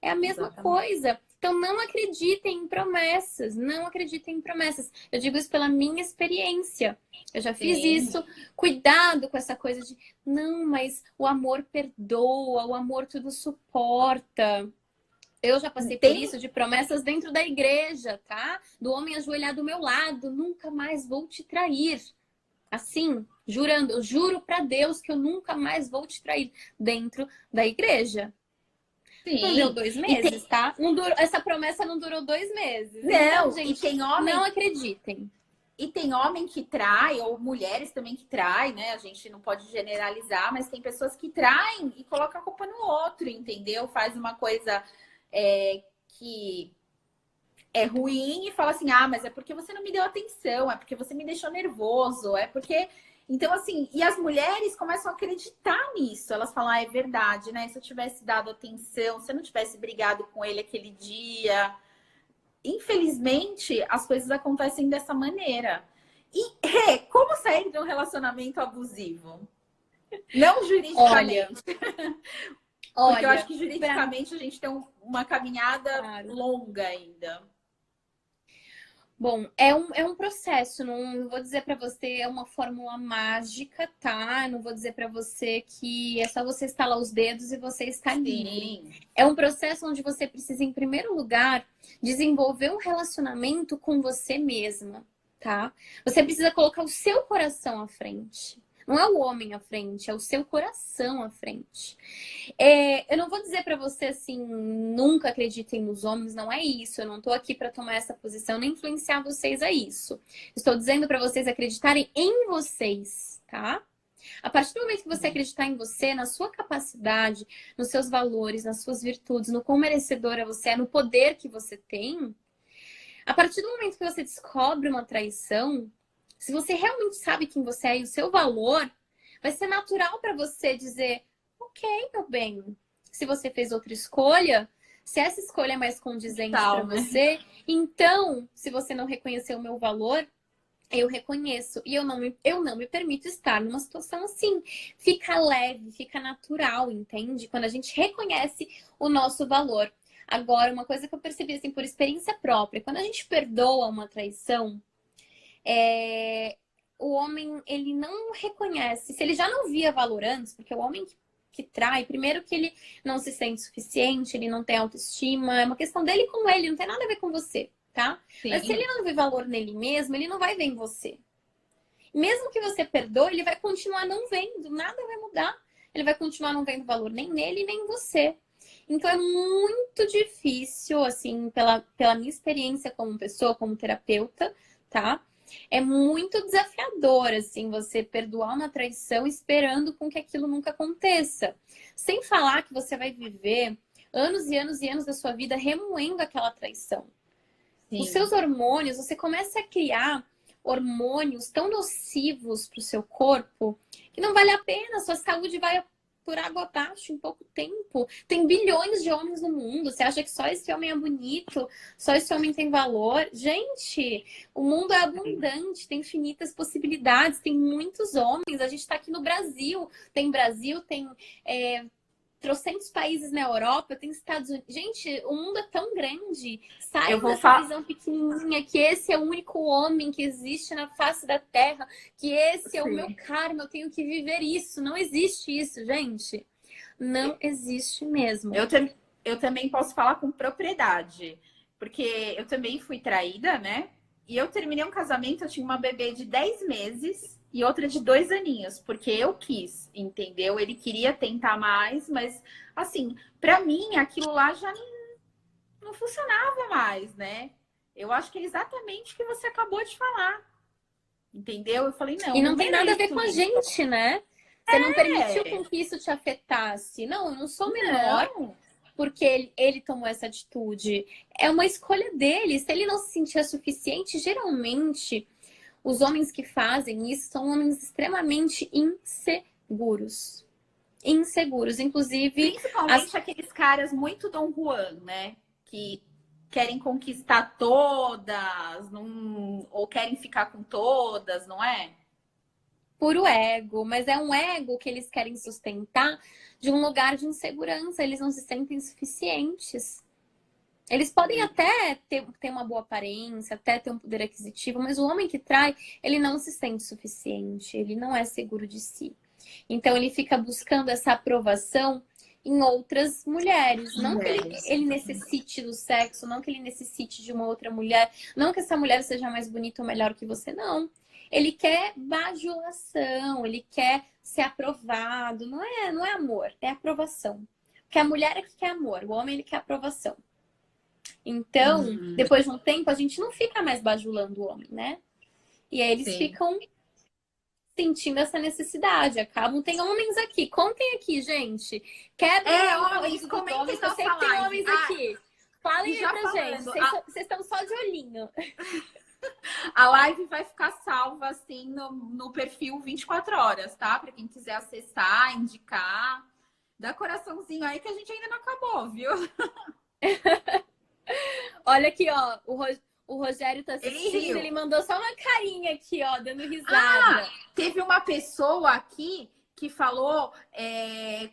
É a mesma coisa. Então, não acreditem em promessas. Não acreditem em promessas. Eu digo isso pela minha experiência. Eu já fiz isso. Cuidado com essa coisa de... Não, mas o amor perdoa. O amor tudo suporta. Eu já passei por isso, de promessas dentro da igreja, tá? Do homem ajoelhado do meu lado. Nunca mais vou te trair. Assim, jurando. Eu juro pra Deus que eu nunca mais vou te trair. Dentro da igreja. Sim. Não deu 2 meses, tá? Não durou, essa promessa não durou 2 meses. Não, então, gente, e tem homem... não acreditem. E tem homem que trai, ou mulheres também que traem, né? A gente não pode generalizar, mas tem pessoas que traem e colocam a culpa no outro, entendeu? Faz uma coisa que é ruim e fala assim, mas é porque você não me deu atenção, é porque você me deixou nervoso, é porque... Então, assim, e as mulheres começam a acreditar nisso. Elas falam, é verdade, né? Se eu tivesse dado atenção, se eu não tivesse brigado com ele aquele dia. Infelizmente, as coisas acontecem dessa maneira. E como sair de um relacionamento abusivo? Não Olha, juridicamente. Porque eu acho que juridicamente a gente tem uma caminhada claro. longa ainda. Bom, é um processo, não vou dizer para você é uma fórmula mágica, tá? Não vou dizer para você que é só você estalar os dedos e você está livre. Sim. É um processo onde você precisa, em primeiro lugar, desenvolver um relacionamento com você mesma, tá? Você precisa colocar o seu coração à frente. Não é o homem à frente, é o seu coração à frente. Eu não vou dizer pra você assim, nunca acreditem nos homens, não é isso. Eu não tô aqui pra tomar essa posição nem influenciar vocês a isso. Estou dizendo pra vocês acreditarem em vocês, tá? A partir do momento que você acreditar em você, na sua capacidade, nos seus valores, nas suas virtudes, no quão merecedora você é, no poder que você tem, a partir do momento que você descobre uma traição, se você realmente sabe quem você é e o seu valor, vai ser natural pra você dizer: ok, meu bem, se você fez outra escolha, se essa escolha é mais condizente para Tal, né? você, então, se você não reconheceu o meu valor, eu reconheço. E eu não me permito estar numa situação assim. Fica leve, fica natural, entende? Quando a gente reconhece o nosso valor. Agora, uma coisa que eu percebi assim, por experiência própria, quando a gente perdoa uma traição, o homem, ele não reconhece, se ele já não via valor antes, porque o homem que trai, primeiro que ele não se sente suficiente, ele não tem autoestima, é uma questão dele com ele, não tem nada a ver com você, tá? Mas se ele Sim. não vê valor nele mesmo, ele não vai ver em você. Mesmo que você perdoe, ele vai continuar não vendo, nada vai mudar. Ele vai continuar não vendo valor nem nele, nem em você. Então é muito difícil, assim, pela minha experiência como pessoa, como terapeuta, tá? É muito desafiador, assim, você perdoar uma traição esperando com que aquilo nunca aconteça. Sem falar que você vai viver anos e anos e anos da sua vida remoendo aquela traição. Os Sim. seus hormônios, você começa a criar hormônios tão nocivos para o seu corpo que não vale a pena, sua saúde vai por água abaixo em pouco tempo. Tem bilhões de homens no mundo. Você acha que só esse homem é bonito? Só esse homem tem valor? Gente, o mundo é abundante, tem infinitas possibilidades, tem muitos homens. A gente está aqui no Brasil, tem trocentos países na Europa, tem Estados Unidos. Gente, o mundo é tão grande. Eu Saiam vou dessa falar. visão pequenininha, que esse é o único homem que existe na face da Terra, que esse é o meu karma, eu tenho que viver isso. Não existe isso, gente. Não existe mesmo. Eu também posso falar com propriedade, porque eu também fui traída, né? E eu terminei um casamento, eu tinha uma bebê de 10 meses e outra de 2 aninhos, porque eu quis, entendeu? Ele queria tentar mais, mas assim, pra mim aquilo lá já não funcionava mais, né? Eu acho que é exatamente o que você acabou de falar, entendeu? Eu falei, E não não tem nada a ver mereço com a isso. gente, né? Você não permitiu É, com que isso te afetasse. Não, eu não sou menor não. porque ele tomou essa atitude. É uma escolha dele. Se ele não se sentia suficiente, geralmente os homens que fazem isso são homens extremamente inseguros. Inseguros. Inclusive, Principalmente aqueles caras muito Dom Juan, né? Que querem conquistar todas, ou querem ficar com todas, não é? puro ego, mas é um ego que eles querem sustentar de um lugar de insegurança. Eles não se sentem suficientes. Eles podem até ter uma boa aparência, até ter um poder aquisitivo, mas o homem que trai, ele não se sente suficiente, ele não é seguro de si. Então ele fica buscando essa aprovação em outras mulheres. Não que Mulheres. ele necessite do sexo, não que ele necessite de uma outra mulher, não que essa mulher seja mais bonita ou melhor que você, não. Ele quer bajulação, ele quer ser aprovado. Não é amor, é aprovação. Porque a mulher é que quer amor, o homem ele quer aprovação. Então, depois de um tempo, a gente não fica mais bajulando o homem, né? E aí eles Sim. ficam sentindo essa necessidade. Acabam. Tem homens aqui. Contem aqui, gente. Quebrem o Homens, ouvido dos comentem homens, que eu sei nossa que tem live. homens aqui. Falem E aí já pra gente. falando, Vocês estão só de olhinho. a live vai ficar salva assim no perfil 24 horas, tá? Para quem quiser acessar, indicar. Dá coraçãozinho aí que a gente ainda não acabou, viu? Olha aqui, ó. O Rogério tá Ele assistindo. riu. Ele mandou só uma carinha aqui, ó, dando risada. Teve uma pessoa aqui que falou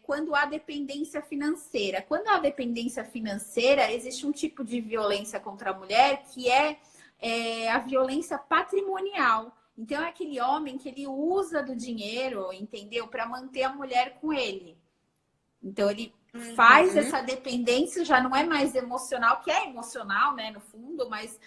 quando há dependência financeira. Quando há dependência financeira, existe um tipo de violência contra a mulher que é a violência patrimonial. Então, é aquele homem que ele usa do dinheiro, entendeu? Para manter a mulher com ele. Então, ele faz essa dependência, já não é mais emocional, que é emocional, né, no fundo, mas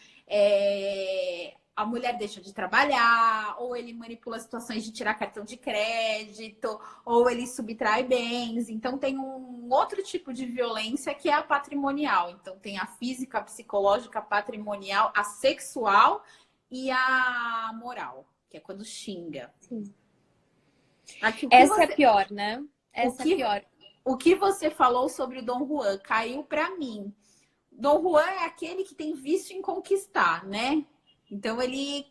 a mulher deixa de trabalhar, ou ele manipula situações de tirar cartão de crédito, ou ele subtrai bens. Então, tem um outro tipo de violência que é a patrimonial. Então, tem a física, a psicológica, a patrimonial, a sexual e a moral, que é quando xinga. Sim. Aqui, Essa é pior, né? Essa é pior. O que você falou sobre o Dom Juan caiu para mim. Dom Juan é aquele que tem vício em conquistar, né? Então ele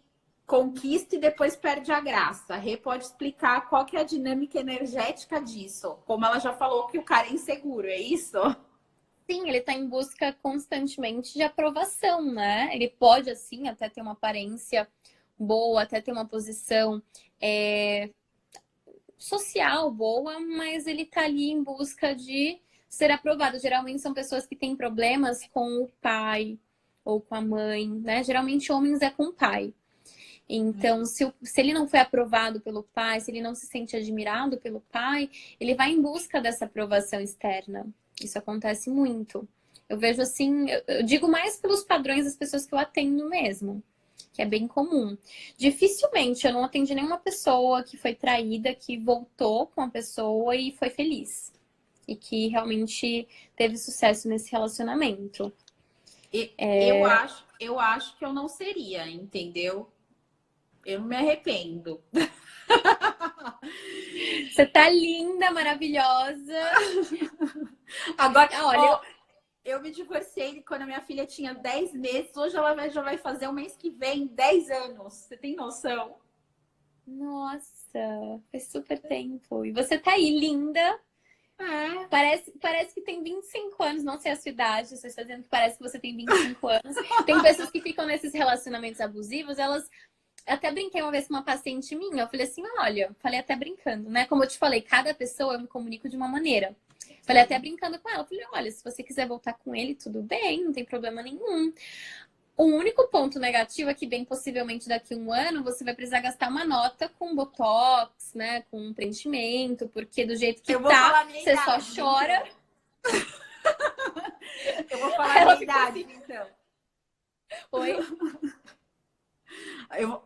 conquista e depois perde a graça. A Rê pode explicar qual que é a dinâmica energética disso. Como ela já falou que o cara é inseguro, é isso? Sim, ele está em busca constantemente de aprovação, né? Ele pode, assim, até ter uma aparência boa, até ter uma posição social boa, mas ele tá ali em busca de ser aprovado. Geralmente são pessoas que têm problemas com o pai ou com a mãe, né? Geralmente homens é com o pai. Então, se ele não foi aprovado pelo pai, se ele não se sente admirado pelo pai, ele vai em busca dessa aprovação externa. Isso acontece muito. Eu vejo assim, eu digo mais pelos padrões das pessoas que eu atendo mesmo, que é bem comum. Dificilmente eu não atendi nenhuma pessoa que foi traída, que voltou com a pessoa e foi feliz. E que realmente teve sucesso nesse relacionamento. Eu acho que eu não seria, entendeu? Eu não me arrependo. Você tá linda, maravilhosa. Agora, olha, eu me divorciei quando a minha filha tinha 10 meses. Hoje ela já vai fazer o mês que vem 10 anos. Você tem noção? Nossa, faz super tempo. E você tá aí, linda. Parece que tem 25 anos, não sei a sua idade, você está dizendo que parece que você tem 25 anos. Tem pessoas que ficam nesses relacionamentos abusivos, elas... Até brinquei uma vez com uma paciente minha, eu falei assim, olha, falei até brincando, né? Como eu te falei, cada pessoa eu me comunico de uma maneira. Falei até brincando com ela, falei, olha, se você quiser voltar com ele, tudo bem, não tem problema nenhum. O único ponto negativo é que, bem possivelmente, daqui a um ano, você vai precisar gastar uma nota com botox, né? Com um preenchimento, porque do jeito que tá, você só chora. Eu vou falar a minha idade, assim. Então. Oi?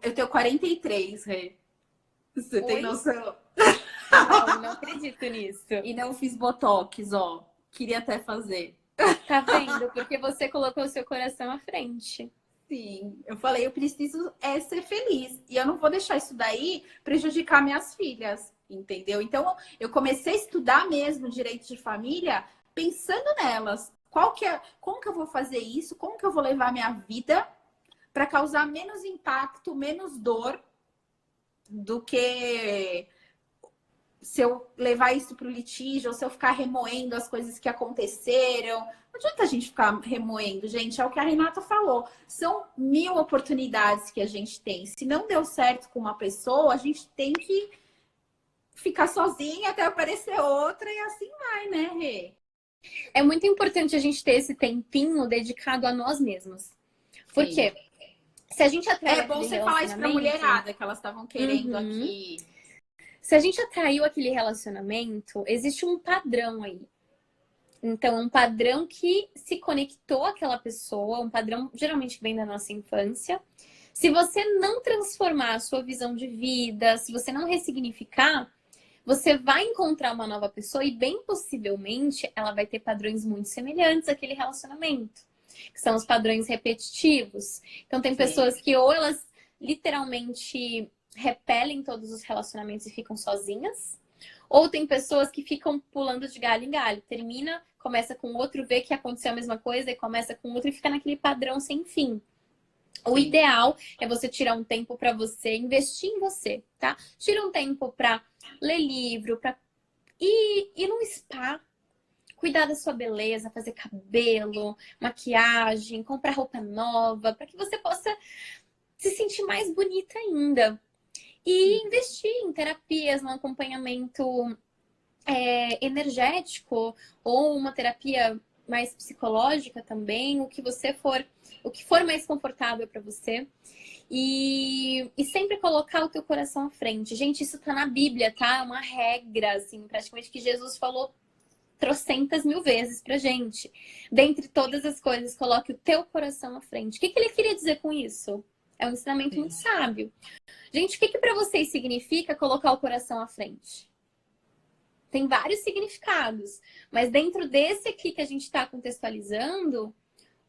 Eu tenho 43, Rê. Você tem noção? Não acredito nisso. E não fiz botox, ó. Queria até fazer. Tá vendo? Porque você colocou o seu coração à frente. Sim, eu falei, eu preciso ser feliz. E eu não vou deixar isso daí prejudicar minhas filhas, entendeu? Então, eu comecei a estudar mesmo direito de família pensando nelas. Como que eu vou fazer isso? Como que eu vou levar minha vida para causar menos impacto, menos dor do que se eu levar isso para o litígio, ou se eu ficar remoendo as coisas que aconteceram. Não adianta a gente ficar remoendo, gente. É o que a Renata falou. São 1000 oportunidades que a gente tem. Se não deu certo com uma pessoa, a gente tem que ficar sozinha até aparecer outra e assim vai, né, Rê? É muito importante a gente ter esse tempinho dedicado a nós mesmos. Por quê? Se a gente atrai bom você falar isso pra mulherada, que elas estavam querendo aqui. Se a gente atraiu aquele relacionamento, existe um padrão aí. Então, um padrão que se conectou àquela pessoa, um padrão geralmente que vem da nossa infância. Se você não transformar a sua visão de vida, se você não ressignificar, você vai encontrar uma nova pessoa e bem possivelmente ela vai ter padrões muito semelhantes àquele relacionamento, que são os padrões repetitivos. Então, tem pessoas que ou elas literalmente repelem todos os relacionamentos e ficam sozinhas, ou tem pessoas que ficam pulando de galho em galho. Termina, começa com outro, vê que aconteceu a mesma coisa e começa com outro e fica naquele padrão sem fim. O ideal é você tirar um tempo para você investir em você, tá? Tira um tempo para ler livro, para ir num spa, cuidar da sua beleza, fazer cabelo, maquiagem, comprar roupa nova, para que você possa se sentir mais bonita ainda. E investir em terapias, no acompanhamento energético ou uma terapia mais psicológica também, o que for mais confortável para você. E sempre colocar o teu coração à frente. Gente, isso tá na Bíblia, tá? É uma regra, assim, praticamente que Jesus falou trocentas mil vezes pra gente. Dentre todas as coisas, coloque o teu coração à frente. O que ele queria dizer com isso? É um ensinamento muito sábio. Gente, o que para vocês significa colocar o coração à frente? Tem vários significados, mas dentro desse aqui que a gente está contextualizando,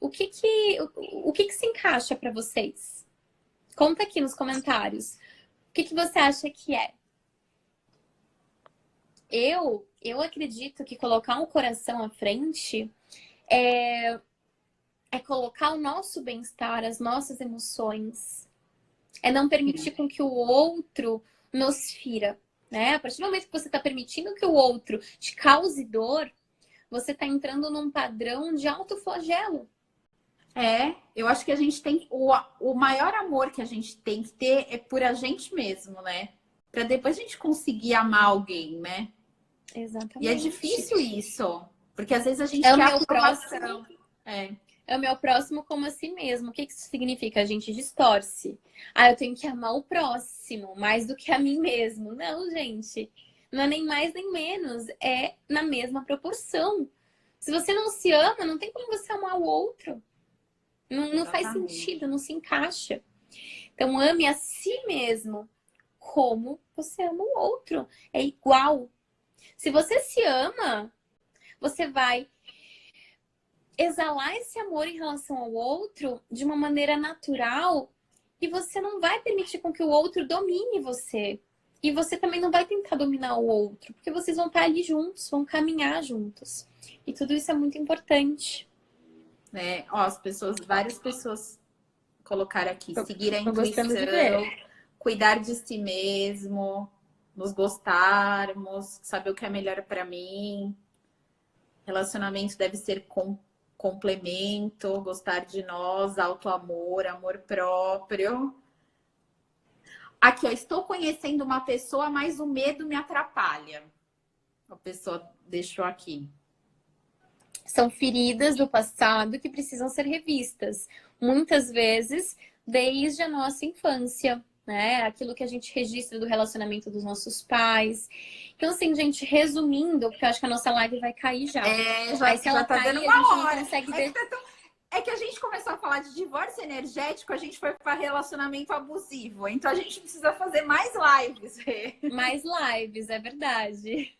o que se encaixa para vocês? Conta aqui nos comentários. O que você acha que é? Eu acredito que colocar um coração à frente é colocar o nosso bem-estar, as nossas emoções. É não permitir com que o outro nos fira, né? A partir do momento que você está permitindo que o outro te cause dor, você está entrando num padrão de autoflagelo. Eu acho que a gente tem... O maior amor que a gente tem que ter é por a gente mesmo, né? Para depois a gente conseguir amar alguém, né? Exatamente. E é difícil isso. Porque às vezes a gente quer a aprovação. É o meu próximo como a si mesmo. O que isso significa? A gente distorce. Eu tenho que amar o próximo mais do que a mim mesmo. Não, gente. Não é nem mais nem menos. É na mesma proporção. Se você não se ama, não tem como você amar o outro. Não faz sentido, não se encaixa. Então, ame a si mesmo como você ama o outro. É igual. Se você se ama, você vai exalar esse amor em relação ao outro de uma maneira natural e você não vai permitir com que o outro domine você. E você também não vai tentar dominar o outro, porque vocês vão estar ali juntos, vão caminhar juntos. E tudo isso é muito importante. Várias pessoas colocaram aqui, seguir a intuição, cuidar de si mesmo, nos gostarmos, saber o que é melhor para mim. Relacionamento deve ser complemento, gostar de nós, autoamor, amor próprio. Aqui, estou conhecendo uma pessoa, mas o medo me atrapalha. A pessoa deixou aqui. São feridas do passado que precisam ser revistas. Muitas vezes, desde a nossa infância, né? Aquilo que a gente registra do relacionamento dos nossos pais. Então, assim, gente, resumindo, porque eu acho que a nossa live vai cair já. Já tá dando uma hora. É que a gente começou a falar de divórcio energético, a gente foi para relacionamento abusivo. Então, a gente precisa fazer mais lives. Mais lives, é verdade.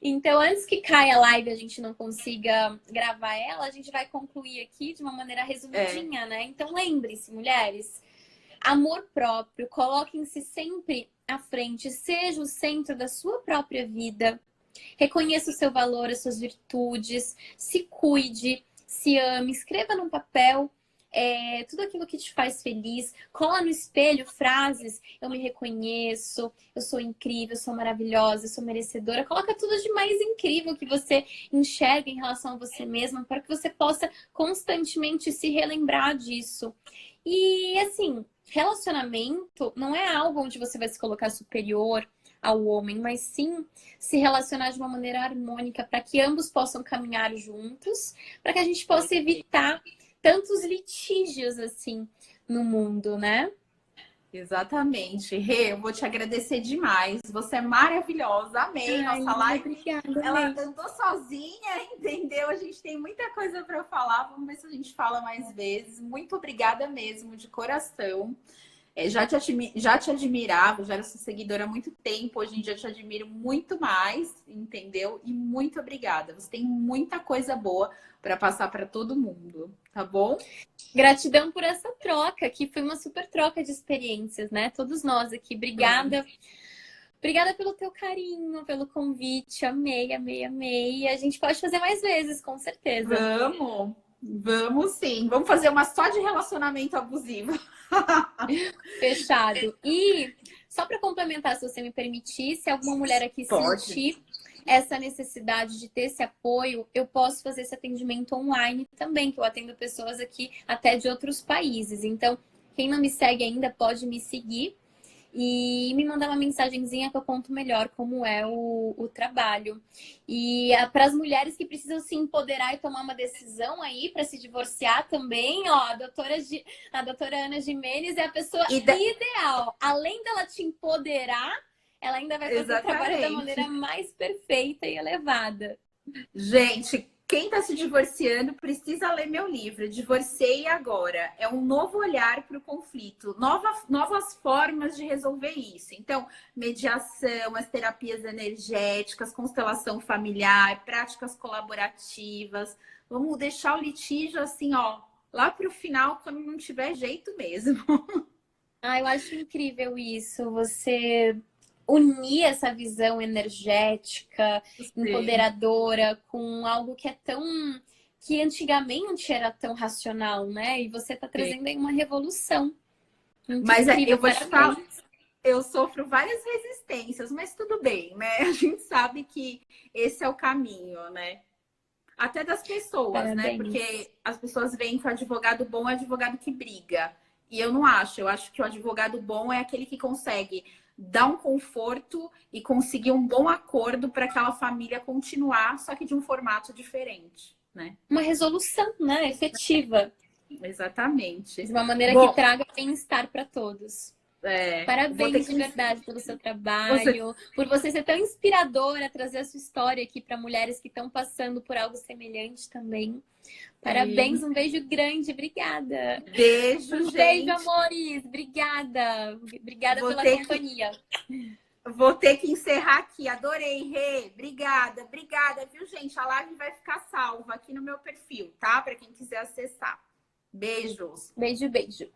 Então, antes que caia a live e a gente não consiga gravar ela, a gente vai concluir aqui de uma maneira resumidinha, né? Então, lembre-se, mulheres, amor próprio, coloquem-se sempre à frente, seja o centro da sua própria vida, reconheça o seu valor, as suas virtudes, se cuide, se ame, escreva num papel tudo aquilo que te faz feliz, cola no espelho frases, eu me reconheço, eu sou incrível, eu sou maravilhosa, eu sou merecedora, coloca tudo de mais incrível que você enxerga em relação a você mesma, para que você possa constantemente se relembrar disso. E assim, relacionamento não é algo onde você vai se colocar superior ao homem, mas sim se relacionar de uma maneira harmônica para que ambos possam caminhar juntos, para que a gente possa evitar tantos litígios assim no mundo, né? Exatamente. Rê, eu vou te agradecer demais. Você é maravilhosa. Amei nossa live. Obrigada, ela andou sozinha, entendeu? A gente tem muita coisa para falar. Vamos ver se a gente fala mais vezes. Muito obrigada mesmo, de coração. Já te admirava, já era sua seguidora há muito tempo. Hoje em dia eu te admiro muito mais, entendeu? E muito obrigada. Você tem muita coisa boa para passar para todo mundo, tá bom? Gratidão por essa troca, que foi uma super troca de experiências, né? Todos nós aqui. Obrigada. Obrigada pelo teu carinho, pelo convite. Amei, amei, amei. A gente pode fazer mais vezes, com certeza. Vamos sim. Vamos fazer uma só de relacionamento abusivo. Fechado. E só para complementar, se você me permitir, se alguma mulher aqui sentir essa necessidade de ter esse apoio, eu posso fazer esse atendimento online também, que eu atendo pessoas aqui até de outros países. Então, quem não me segue ainda pode me seguir. e me mandar uma mensagenzinha que eu conto melhor como é o trabalho. E para as mulheres que precisam se empoderar e tomar uma decisão aí para se divorciar também, ó, a doutora Ana Gimenez é a pessoa ideal. Além dela te empoderar, ela ainda vai fazer o trabalho da maneira mais perfeita e elevada. Gente, quem está se divorciando precisa ler meu livro, Divorciei Agora. É um novo olhar para o conflito, novas formas de resolver isso. Então, mediação, as terapias energéticas, constelação familiar, práticas colaborativas. Vamos deixar o litígio assim, ó, lá para o final, quando não tiver jeito mesmo. Eu acho incrível isso, você unir essa visão energética, empoderadora, com algo que é que antigamente era tão racional, né? E você tá trazendo aí uma revolução. Muito mas incrível, eu vou te falar, eu sofro várias resistências, mas tudo bem, né? A gente sabe que esse é o caminho, né? Até das pessoas, né? Porque as pessoas veem que o advogado bom é o advogado que briga. E eu não acho. Eu acho que o advogado bom é aquele que consegue dar um conforto e conseguir um bom acordo para aquela família continuar, só que de um formato diferente, né? Uma resolução, né? Efetiva. Exatamente. De uma maneira que traga bem-estar para todos. Parabéns de verdade pelo seu trabalho, por você ser tão inspiradora, trazer a sua história aqui para mulheres que estão passando por algo semelhante também. Parabéns, um beijo grande, obrigada. Beijo, gente. Beijo, amores, obrigada. Obrigada pela companhia. Vou ter que encerrar aqui. Adorei, Rê. Obrigada, viu, gente? A live vai ficar salva aqui no meu perfil, tá? Para quem quiser acessar. Beijos. Beijo, beijo.